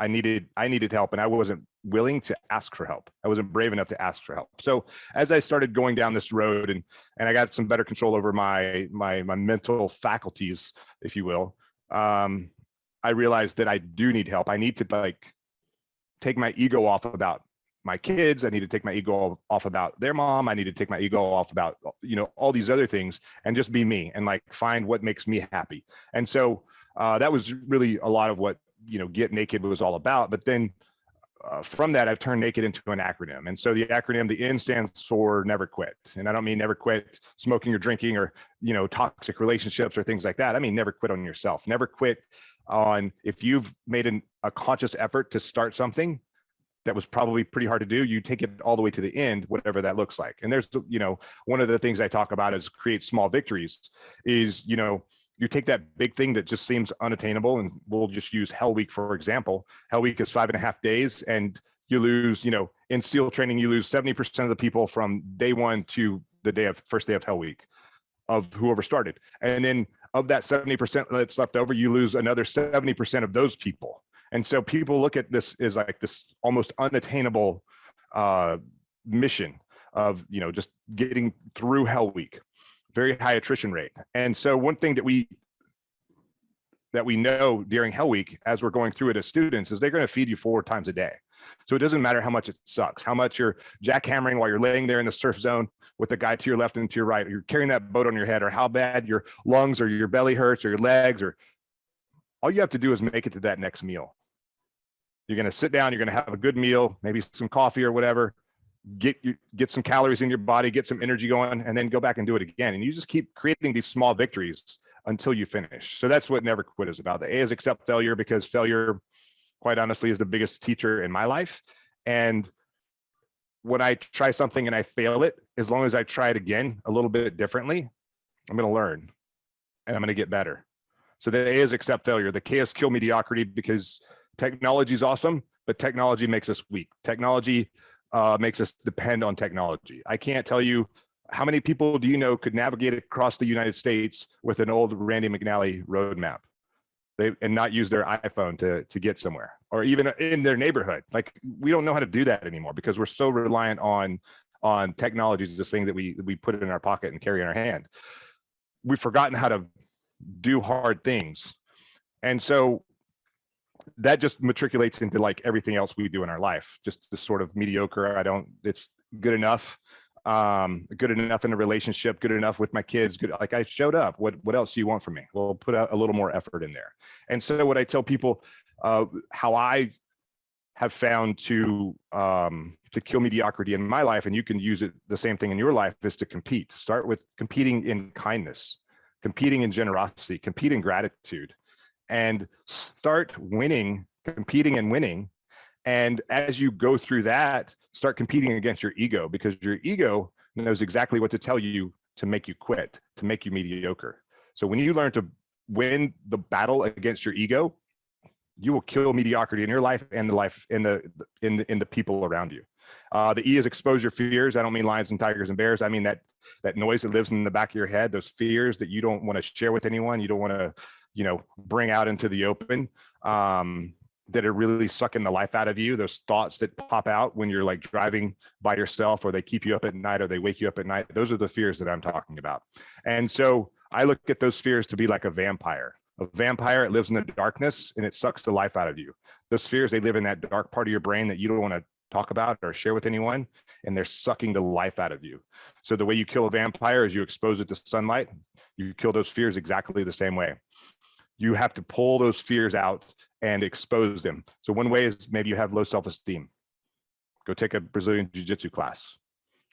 needed help, and I wasn't willing to ask for help. I wasn't brave enough to ask for help. So as I started going down this road, and I got some better control over my mental faculties, if you will, I realized that I do need help. I need to like take my ego off about my kids. I need to take my ego off about their mom. I need to take my ego off about, all these other things, and just be me and like find what makes me happy. And so that was really a lot of what, Get Naked was all about. But then from that, I've turned naked into an acronym. And so the acronym, the N, stands for never quit. And I don't mean never quit smoking or drinking or, toxic relationships or things like that. I mean, never quit on yourself. Never quit on, if you've made a conscious effort to start something that was probably pretty hard to do, you take it all the way to the end, whatever that looks like. And there's, one of the things I talk about is create small victories. Is, you take that big thing that just seems unattainable, and we'll just use Hell Week, for example. Hell Week is 5.5 days, and you lose, in SEAL training, you lose 70% of the people from day one to the first day of Hell Week, of whoever started. And then of that 70% that's left over, you lose another 70% of those people. And so people look at this as like this almost unattainable mission of, just getting through Hell Week. Very high attrition rate. And so one thing that we know during Hell Week, as we're going through it as students, is they're going to feed you 4 times a day. So it doesn't matter how much it sucks, how much you're jackhammering while you're laying there in the surf zone with the guy to your left and to your right, or you're carrying that boat on your head, or how bad your lungs or your belly hurts or your legs, or all you have to do is make it to that next meal. You're going to sit down, you're going to have a good meal, maybe some coffee or whatever, get some calories in your body, get some energy going, and then go back and do it again. And you just keep creating these small victories until you finish. So that's what Never Quit is about. The A is accept failure, because failure, quite honestly, is the biggest teacher in my life. And when I try something and I fail it, as long as I try it again a little bit differently, I'm going to learn and I'm going to get better. So the A is accept failure. The K is kill mediocrity, because technology is awesome, but technology makes us weak. Technology makes us depend on technology. I can't tell you how many people do you know could navigate across the United States with an old Randy McNally roadmap, and not use their iPhone to get somewhere, or even in their neighborhood. Like, we don't know how to do that anymore, because we're so reliant on technologies, this thing that we put it in our pocket and carry in our hand. We've forgotten how to do hard things. And so that just matriculates into like everything else we do in our life, just this sort of mediocre. It's good enough, good enough in a relationship, good enough with my kids, good. Like, I showed up, what else do you want from me? Well, put out a little more effort in there. And so what I tell people, how I have found to kill mediocrity in my life, and you can use it the same thing in your life, is to compete. Start with competing in kindness, competing in generosity, compete in gratitude, and start winning, competing and winning. And as you go through that, start competing against your ego, because your ego knows exactly what to tell you to make you quit, to make you mediocre. So when you learn to win the battle against your ego, you will kill mediocrity in your life and the life in the people around you. The E is expose your fears. I don't mean lions and tigers and bears. I mean that noise that lives in the back of your head, those fears that you don't want to share with anyone, you don't want to, bring out into the open. that are really sucking the life out of you, those thoughts that pop out when you're like driving by yourself, or they keep you up at night, or they wake you up at night, those are the fears that I'm talking about. And so I look at those fears to be like a vampire. A vampire, it lives in the darkness and it sucks the life out of you. Those fears, they live in that dark part of your brain that you don't want to talk about or share with anyone, and they're sucking the life out of you. So the way you kill a vampire is you expose it to sunlight. You kill those fears exactly the same way. You have to pull those fears out and expose them. So one way is maybe you have low self-esteem. Go take a Brazilian jiu-jitsu class.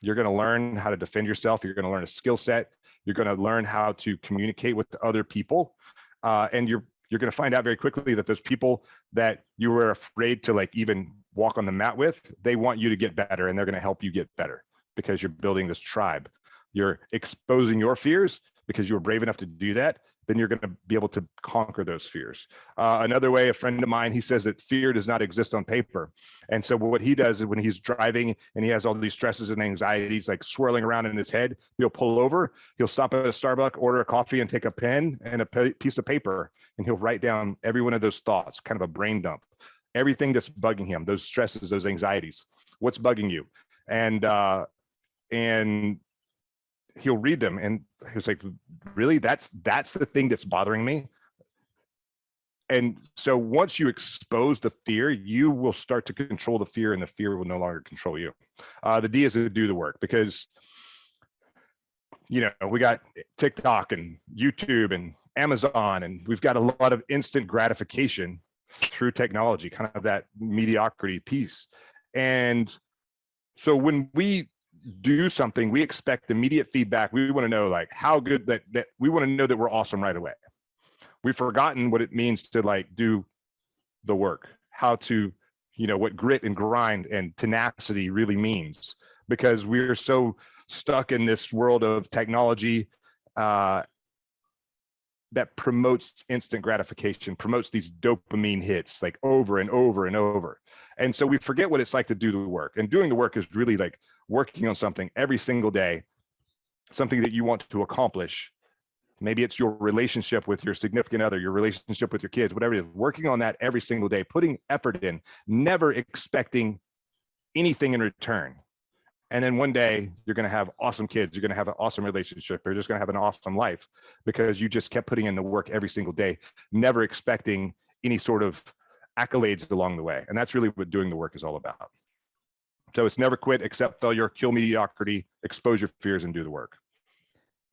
You're going to learn how to defend yourself. You're going to learn a skill set. You're going to learn how to communicate with other people. And you're going to find out very quickly that those people that you were afraid to like even walk on the mat with, they want you to get better, and they're going to help you get better because you're building this tribe. You're exposing your fears because you were brave enough to do that. Then you're going to be able to conquer those fears. Another way, a friend of mine, he says that fear does not exist on paper. And so what he does is when he's driving and he has all these stresses and anxieties like swirling around in his head, he'll pull over, he'll stop at a Starbucks, order a coffee, and take a pen and a piece of paper, and he'll write down every one of those thoughts, kind of a brain dump, everything that's bugging him, those stresses, those anxieties, what's bugging you. And he'll read them, and he's like, really, that's the thing that's bothering me. And so once you expose the fear, you will start to control the fear, and the fear will no longer control you. The D is to do the work, because we got TikTok and YouTube and Amazon, and we've got a lot of instant gratification through technology, kind of that mediocrity piece. And so when we do something, we expect immediate feedback. We want to know like how good that we want to know that we're awesome right away. We've forgotten what it means to like do the work, how to, what grit and grind and tenacity really means, because we're so stuck in this world of technology that promotes instant gratification, promotes these dopamine hits like over and over and over. And so we forget what it's like to do the work. And doing the work is really like working on something every single day, something that you want to accomplish. Maybe it's your relationship with your significant other, your relationship with your kids, whatever it is, working on that every single day, putting effort in, never expecting anything in return. And then one day you're going to have awesome kids. You're going to have an awesome relationship. You're just going to have an awesome life because you just kept putting in the work every single day, never expecting any sort of accolades along the way. And that's really what doing the work is all about. So it's never quit, accept failure, kill mediocrity, expose your fears, and do the work.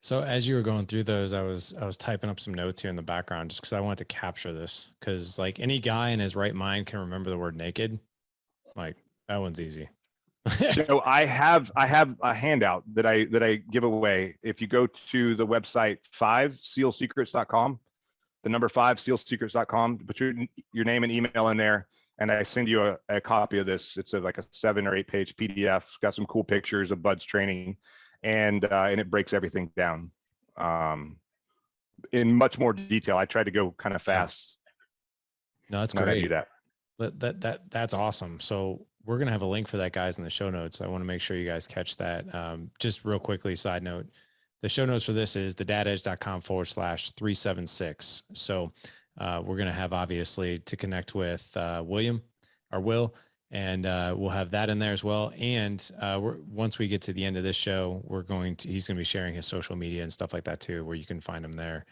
So as you were going through those, I was typing up some notes here in the background just because I wanted to capture this, because like any guy in his right mind can remember the word naked. Like that one's easy. So I have a handout that I give away. If you go to the website 5sealsecrets.com, the number 5sealsecrets.com, put your name and email in there, and I send you a copy of this. It's like a 7 or 8 page PDF. It's got some cool pictures of Bud's training, and it breaks everything down in much more detail. I tried to go kind of fast. No, that's great. That's awesome. So we're going to have a link for that, guys, in the show notes. I want to make sure you guys catch that. Just real quickly, side note, the show notes for this is thedadedge.com/376. So we're going to have, obviously, to connect with Will, and we'll have that in there as well. And once we get to the end of this show, he's going to be sharing his social media and stuff like that too, where you can find him there.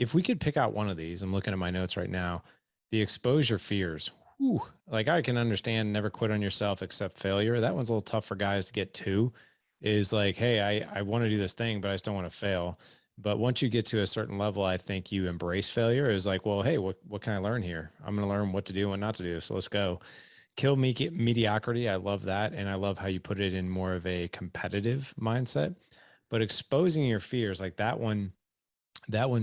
If we could pick out one of these, I'm looking at my notes right now, the exposure fears. Whew, like I can understand never quit on yourself except failure. That one's a little tough for guys to get to, is like, hey, I want to do this thing, but I just don't want to fail. But once you get to a certain level, I think you embrace failure. Is like, well, hey, what can I learn here? I'm going to learn what to do and what not to do. So let's go. Kill mediocrity. I love that. And I love how you put it in more of a competitive mindset, but exposing your fears, like that one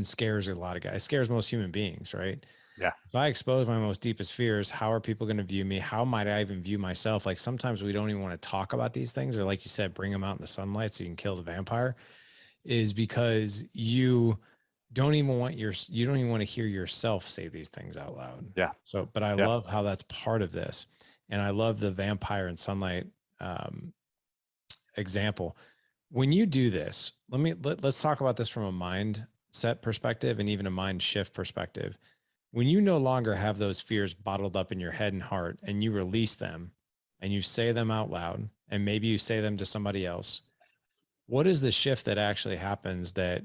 scares a lot of guys. It scares most human beings, right? Yeah. If I expose my most deepest fears, how are people going to view me? How might I even view myself? Like sometimes we don't even want to talk about these things, or like you said, bring them out in the sunlight so you can kill the vampire, is because you don't even want to hear yourself say these things out loud. Yeah. So, but I love how that's part of this. And I love the vampire and sunlight example. When you do this, let's talk about this from a mindset perspective and even a mind shift perspective. when you no longer have those fears bottled up in your head and heart, and you release them and you say them out loud, and maybe you say them to somebody else, what is the shift that actually happens? That,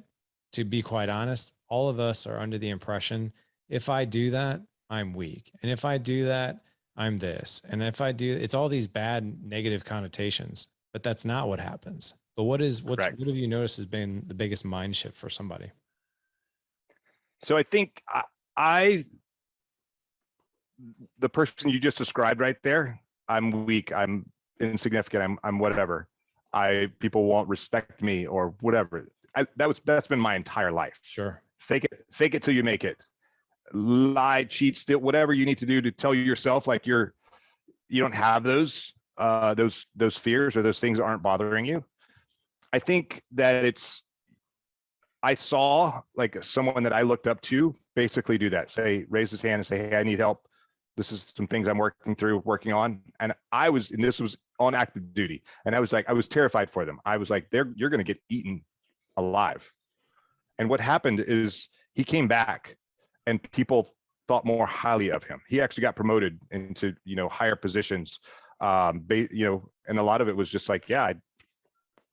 to be quite honest, all of us are under the impression, if I do that, I'm weak. And if I do that, I'm this. And if I do, it's all these bad negative connotations, but that's not what happens. But what Correct. have you noticed has been the biggest mind shift for somebody? So I think I the person you just described right there, I'm weak, I'm insignificant, I'm whatever. People won't respect me or whatever. That's been my entire life. Sure. Fake it till you make it. Lie, cheat, steal, whatever you need to do to tell yourself like you don't have those fears, or those things aren't bothering you. I think that I saw like someone that I looked up to basically do that. Raise his hand and say, hey, I need help. This is some things I'm working on. And this was on active duty. And I was terrified for them. I was like, you're going to get eaten alive. And what happened is he came back and people thought more highly of him. He actually got promoted into, higher positions. And a lot of it was just like, yeah,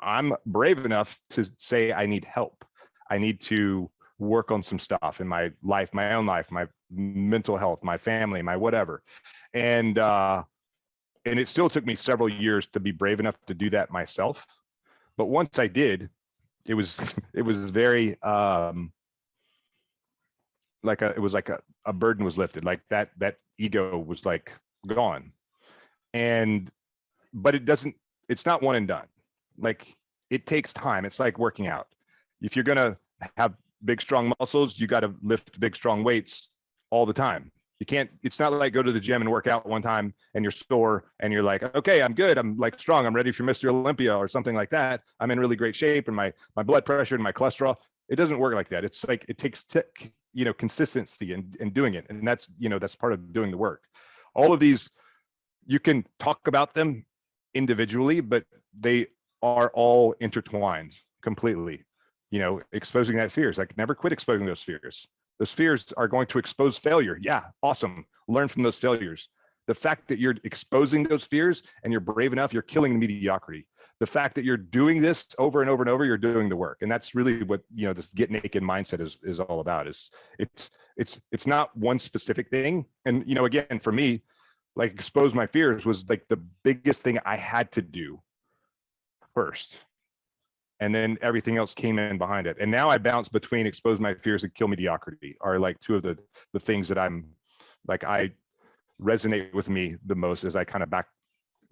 I'm brave enough to say I need help. I need to work on some stuff in my life, my own life, my mental health, my family, my whatever. And it still took me several years to be brave enough to do that myself. But once I did, it was very it was like a burden was lifted. Like that ego was like gone. But it's not one and done. Like, it takes time. It's like working out. If you're gonna have big strong muscles, you got to lift big strong weights all the time. It's not like go to the gym and work out one time and you're sore and you're like, okay, I'm good, I'm like strong, I'm ready for Mr. Olympia or something like that, I'm in really great shape, and my blood pressure and my cholesterol. It doesn't work like that. It's like it takes consistency and doing it, and that's part of doing the work. All of these, you can talk about them individually, but they are all intertwined completely. Exposing that fears, like, never quit exposing those fears. Those fears are going to expose failure. Yeah, awesome. Learn from those failures. The fact that you're exposing those fears and you're brave enough, you're killing mediocrity. The fact that you're doing this over and over and over, you're doing the work. And that's really what, this get naked mindset is all about. It's not one specific thing. And, again, for me, like, expose my fears was like the biggest thing I had to do first. And then everything else came in behind it. And now I bounce between expose my fears and kill mediocrity are like two of the things that I'm like, I resonate with me the most, as I kind of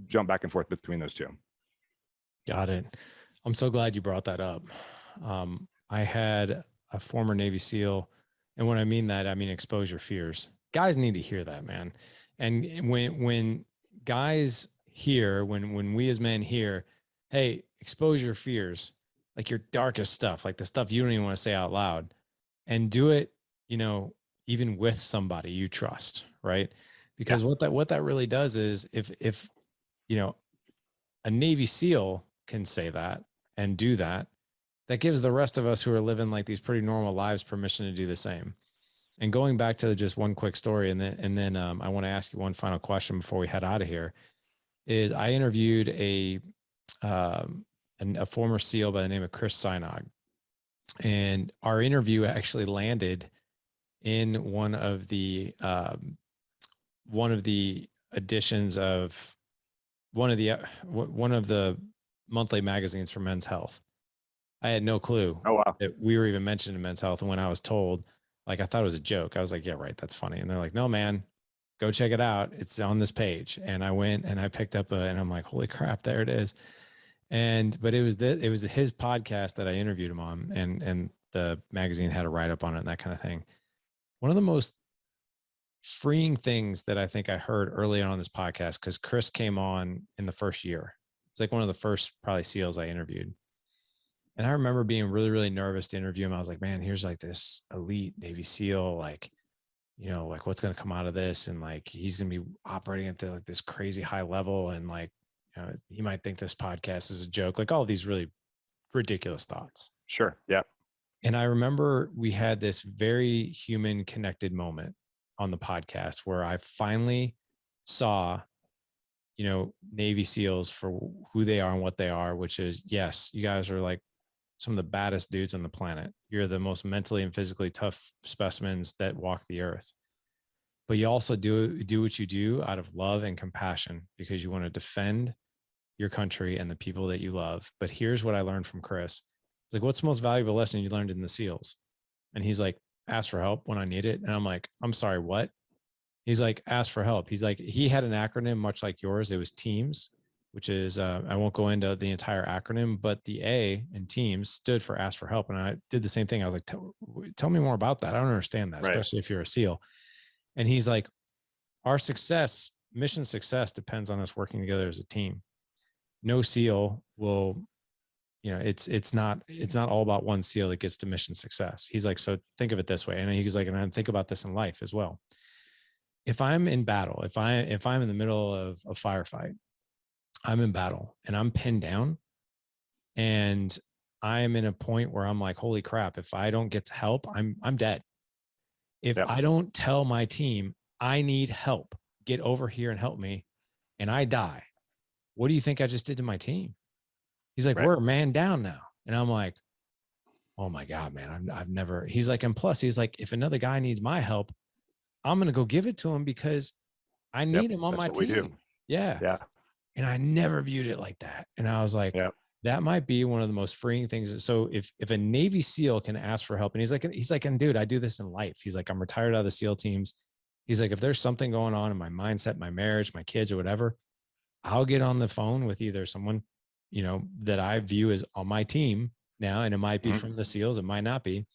jump back and forth between those two. Got it. I'm so glad you brought that up. I had a former Navy SEAL, and when I mean that, I mean expose your fears. Guys need to hear that, man. And when guys hear, when we as men hear, hey, expose your fears, like your darkest stuff, like the stuff you don't even want to say out loud, and do it, even with somebody you trust, right? Because what that really does is, if a Navy SEAL can say that and do that, that gives the rest of us who are living like these pretty normal lives permission to do the same. And going back to just one quick story, and then I want to ask you one final question before we head out of here, is I interviewed a former SEAL by the name of Chris Sinog, and our interview actually landed in one of the editions of one of the monthly magazines for Men's Health. I had no clue that we were even mentioned in Men's Health. And when I was told, like, I thought it was a joke. I was like, yeah, right, that's funny. And they're like, no, man, go check it out. It's on this page. And I went and I picked up and I'm like, holy crap, there it is. But it was his podcast that I interviewed him on, and the magazine had a write-up on it and that kind of thing. One of the most freeing things that I think I heard early on this podcast, because Chris came on in the first year. It's like one of the first probably SEALs I interviewed. And I remember being really, really nervous to interview him. I was like, man, here's like this elite Navy SEAL, like, like what's going to come out of this? And like, he's going to be operating at like this crazy high level. And like, he might think this podcast is a joke, like all these really ridiculous thoughts. Sure. Yeah. And I remember we had this very human connected moment on the podcast where I finally saw, you know, Navy SEALs for who they are and what they are, which is, yes, you guys are like some of the baddest dudes on the planet. You're the most mentally and physically tough specimens that walk the earth. But you also do what you do out of love and compassion because you want to defend your country and the people that you love. But here's what I learned from Chris. It's like, what's the most valuable lesson you learned in the SEALs? And he's like, ask for help when I need it. And I'm like, I'm sorry, what? He's like, ask for help. He's like, he had an acronym much like yours. It was TEAMS, which is, I won't go into the entire acronym, but the A in TEAMS stood for ask for help. And I did the same thing. I was like, tell me more about that. I don't understand that, Right. especially if you're a SEAL. And he's like, our success, mission success depends on us working together as a team. No SEAL will, you know, it's not all about one SEAL that gets to mission success. He's like, so think of it this way. And he's like, and I think about this in life as well. If I'm in battle, if I'm in the middle of a firefight, I'm in battle and I'm pinned down and I'm in a point where I'm like, holy crap, if I don't get to help, I'm dead. If Yep. I don't tell my team, I need help, get over here and help me, and I die, what do you think I just did to my team? He's like, Right. we're a man down now. And I'm like, oh my God, man, I've never, he's like, and plus he's like, if another guy needs my help, I'm going to go give it to him because I need him on That's my what we do. team. Yeah. Yeah. And I never viewed it like that. And I was like, Yep. that might be one of the most freeing things. So if a Navy SEAL can ask for help, and he's like, and dude, I do this in life. He's like, I'm retired out of the SEAL teams. He's like, if there's something going on in my mindset, my marriage, my kids or whatever, I'll get on the phone with either someone, you know, that I view as on my team now, and it might be from the SEALs, it might not be,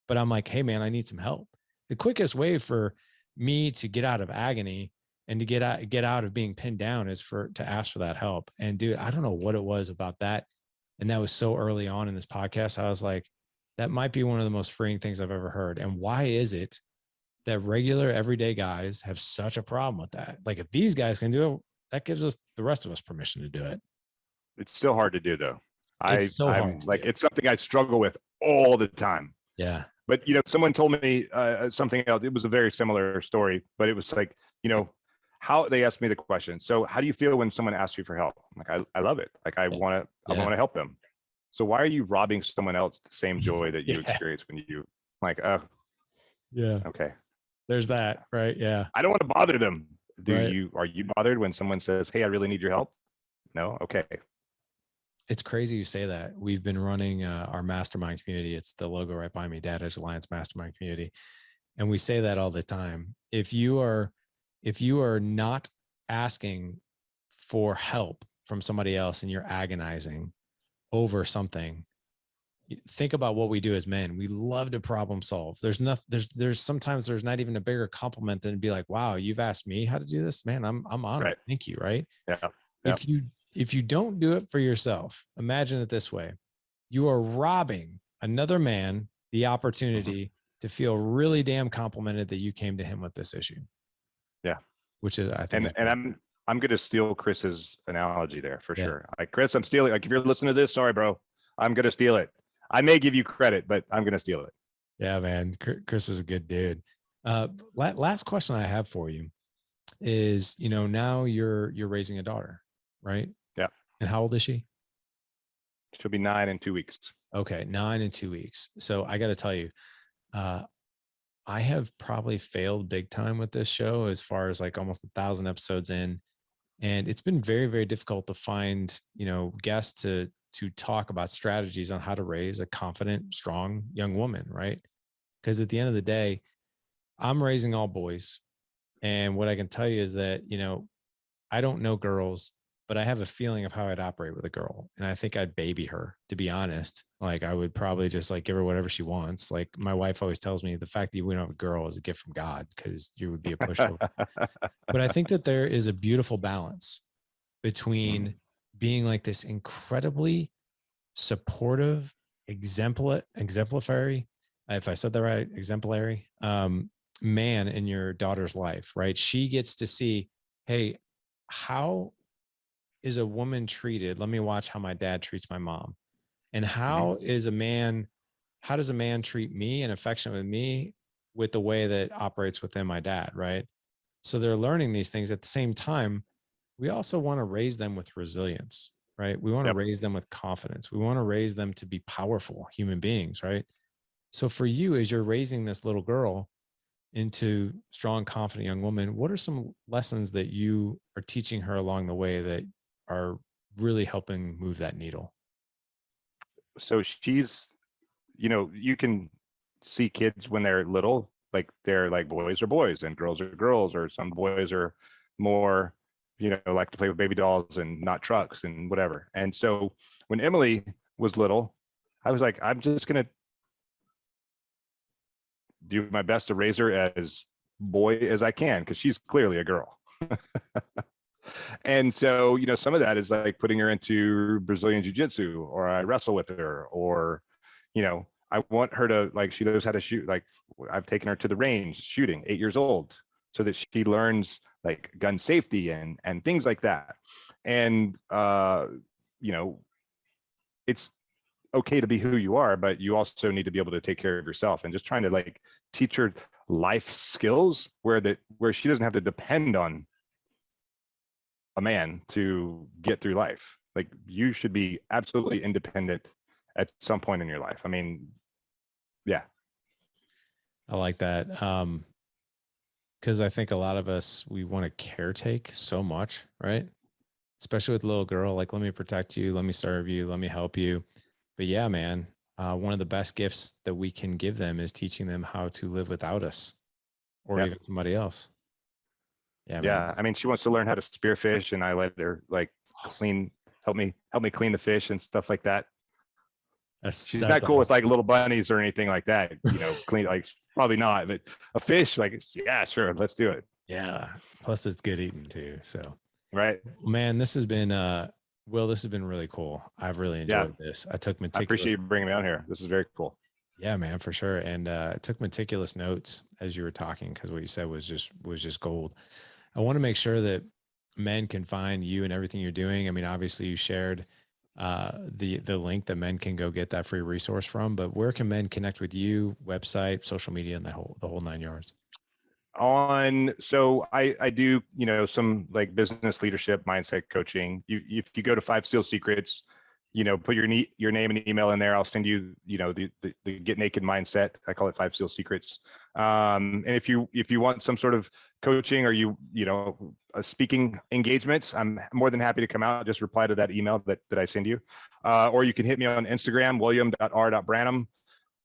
but I'm like, hey man, I need some help. The quickest way for me to get out of agony and to get out of being pinned down is to ask for that help. And dude, I don't know what it was about that. And that was so early on in this podcast. I was like, that might be one of the most freeing things I've ever heard. And why is it that regular everyday guys have such a problem with that? Like if these guys can do it, that gives us the rest of us permission to do it. It's still hard to do though. It's so hard I'm to like, do. it's something I struggle with all the time. Yeah. But you know, someone told me something else. It was a very similar story, but it was like, you know, how they asked me the question. So how do you feel when someone asks you for help? I'm like, I love it. Like I want to help them. So why are you robbing someone else the same joy that you experience when you like, okay. There's that, right? Yeah. I don't want to bother them. Right. Are you bothered when someone says, hey, I really need your help? No. Okay. It's crazy you say that. We've been running our mastermind community. It's the logo right by me, Dad Edge Alliance Mastermind Community. And we say that all the time. If you are not asking for help from somebody else and you're agonizing over something, think about what we do as men. We love to problem solve. There's sometimes there's not even a bigger compliment than to be like, wow, you've asked me how to do this, man. I'm honored. Right. Thank you. Right. Yeah. If you don't do it for yourself, imagine it this way. You are robbing another man the opportunity to feel really damn complimented that you came to him with this issue. Yeah. Which is, I think, and I'm going to steal Chris's analogy there for Yeah. sure. Like, Chris, I'm stealing. Like, if you're listening to this, sorry, bro, I'm going to steal it. I may give you credit, but I'm going to steal it. Yeah, man. Chris is a good dude. Last question I have for you is, you know, now you're raising a daughter, right? Yeah. And how old is she? She'll be 9 in 2 weeks. Okay. 9 in 2 weeks. So I got to tell you, I have probably failed big time with this show as far as like almost 1,000 episodes in. And it's been very, very difficult to find, you know, guests to talk about strategies on how to raise a confident, strong young woman, right? Because at the end of the day, I'm raising all boys. And what I can tell you is that, you know, I don't know girls, but I have a feeling of how I'd operate with a girl. And I think I'd baby her, to be honest. Like I would probably just like give her whatever she wants. Like my wife always tells me the fact that we don't have a girl is a gift from God because you would be a pushover. But I think that there is a beautiful balance between being like this incredibly supportive, exemplary, if I said that right, exemplary, man in your daughter's life, right? She gets to see, hey, how is a woman treated? Let me watch how my dad treats my mom. And how does a man treat me and affectionate with me with the way that operates within my dad, right? So they're learning these things at the same time. We also want to raise them with resilience, right? We want to Yep. raise them with confidence. We want to raise them to be powerful human beings, right? So for you, as you're raising this little girl into strong, confident young woman, what are some lessons that you are teaching her along the way that are really helping move that needle? So she's, you can see kids when they're little, like they're like boys are boys and girls are girls, or some boys are more, like to play with baby dolls and not trucks and whatever. And so when Emily was little, I was like, I'm just going to do my best to raise her as boy as I can, because she's clearly a girl. And so, some of that is like putting her into Brazilian jiu-jitsu, or I wrestle with her, or, I want her to, like, she knows how to shoot. Like, I've taken her to the range shooting, 8 years old, so that she learns like gun safety and things like that. And it's okay to be who you are, but you also need to be able to take care of yourself, and just trying to like teach her life skills where she doesn't have to depend on a man to get through life. Like, you should be absolutely independent at some point in your life. I mean, yeah. I like that. Because I think a lot of us, we want to caretake so much, right? Especially with a little girl, like, let me protect you, let me serve you, let me help you. But yeah, man, one of the best gifts that we can give them is teaching them how to live without us or Yep. even somebody else. Yeah, man. Yeah. I mean, she wants to learn how to spearfish, and I let her like Awesome. help me clean the fish and stuff like that. She's That's not cool with awesome. like little bunnies or anything like that, clean, like, probably not, but a fish, like, yeah, sure, let's do it. Yeah. Plus it's good eating too. So, Right. man, this has been, Will, this has been really cool. I've really Yeah. enjoyed this. I took I meticulous. appreciate you bringing me on here. This is very cool. Yeah, man, for sure. And I took meticulous notes as you were talking, because what you said was just gold. I want to make sure that men can find you and everything you're doing. I mean, obviously you shared the link that men can go get that free resource from, but where can men connect with you, website, social media, and the whole 9 yards? So I do, some like business leadership mindset coaching. If you go to 5 SEAL Secrets, put your name and email in there, I'll send you, the Get Naked mindset. I call it 5 SEAL Secrets. And if you want some sort of coaching, or a speaking engagement, I'm more than happy to come out. Just reply to that email that I send you. Or you can hit me on Instagram, william.r.branum,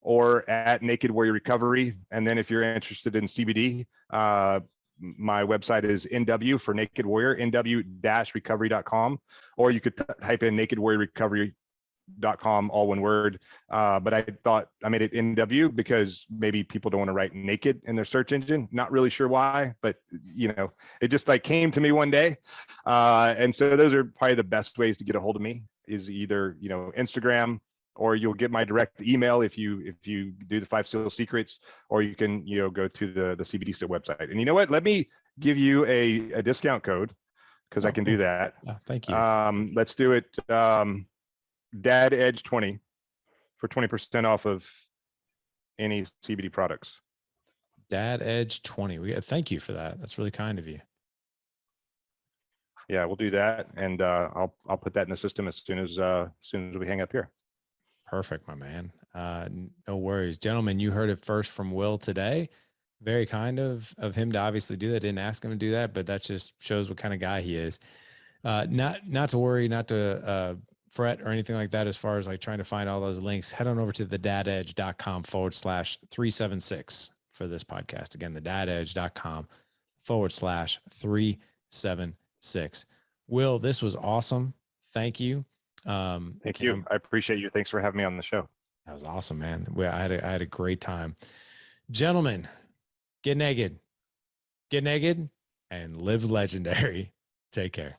or at Naked Warrior Recovery. And then if you're interested in CBD, my website is NW for Naked Warrior, nw-recovery.com, or you could type in nakedwarriorrecovery.com, all one word. But I thought I made it NW because maybe people don't want to write naked in their search engine. Not really sure why, but it just like came to me one day. And so those are probably the best ways to get a hold of me, is either, Instagram, or you'll get my direct email if you do the 5 SEAL Secrets, or you can, go to the CBD website. And you know what? Let me give you a discount code, because I Oh, can do cool. that. Yeah, thank you. Let's do it. Dad Edge 20 for 20% off of any CBD products. Dad Edge 20. Thank you for that. That's really kind of you. Yeah, we'll do that, and I'll put that in the system as soon as we hang up here. Perfect, my man. No worries. Gentlemen, you heard it first from Will today. Very kind of him to obviously do that. Didn't ask him to do that, but that just shows what kind of guy he is. Not to worry, not to fret or anything like that as far as like trying to find all those links. Head on over to thedadedge.com/376 for this podcast. Again, thedadedge.com/376. Will, this was awesome. Thank you. Thank you. I appreciate you. Thanks for having me on the show. That was awesome, man. I had a great time. Gentlemen, get naked, and live legendary. Take care.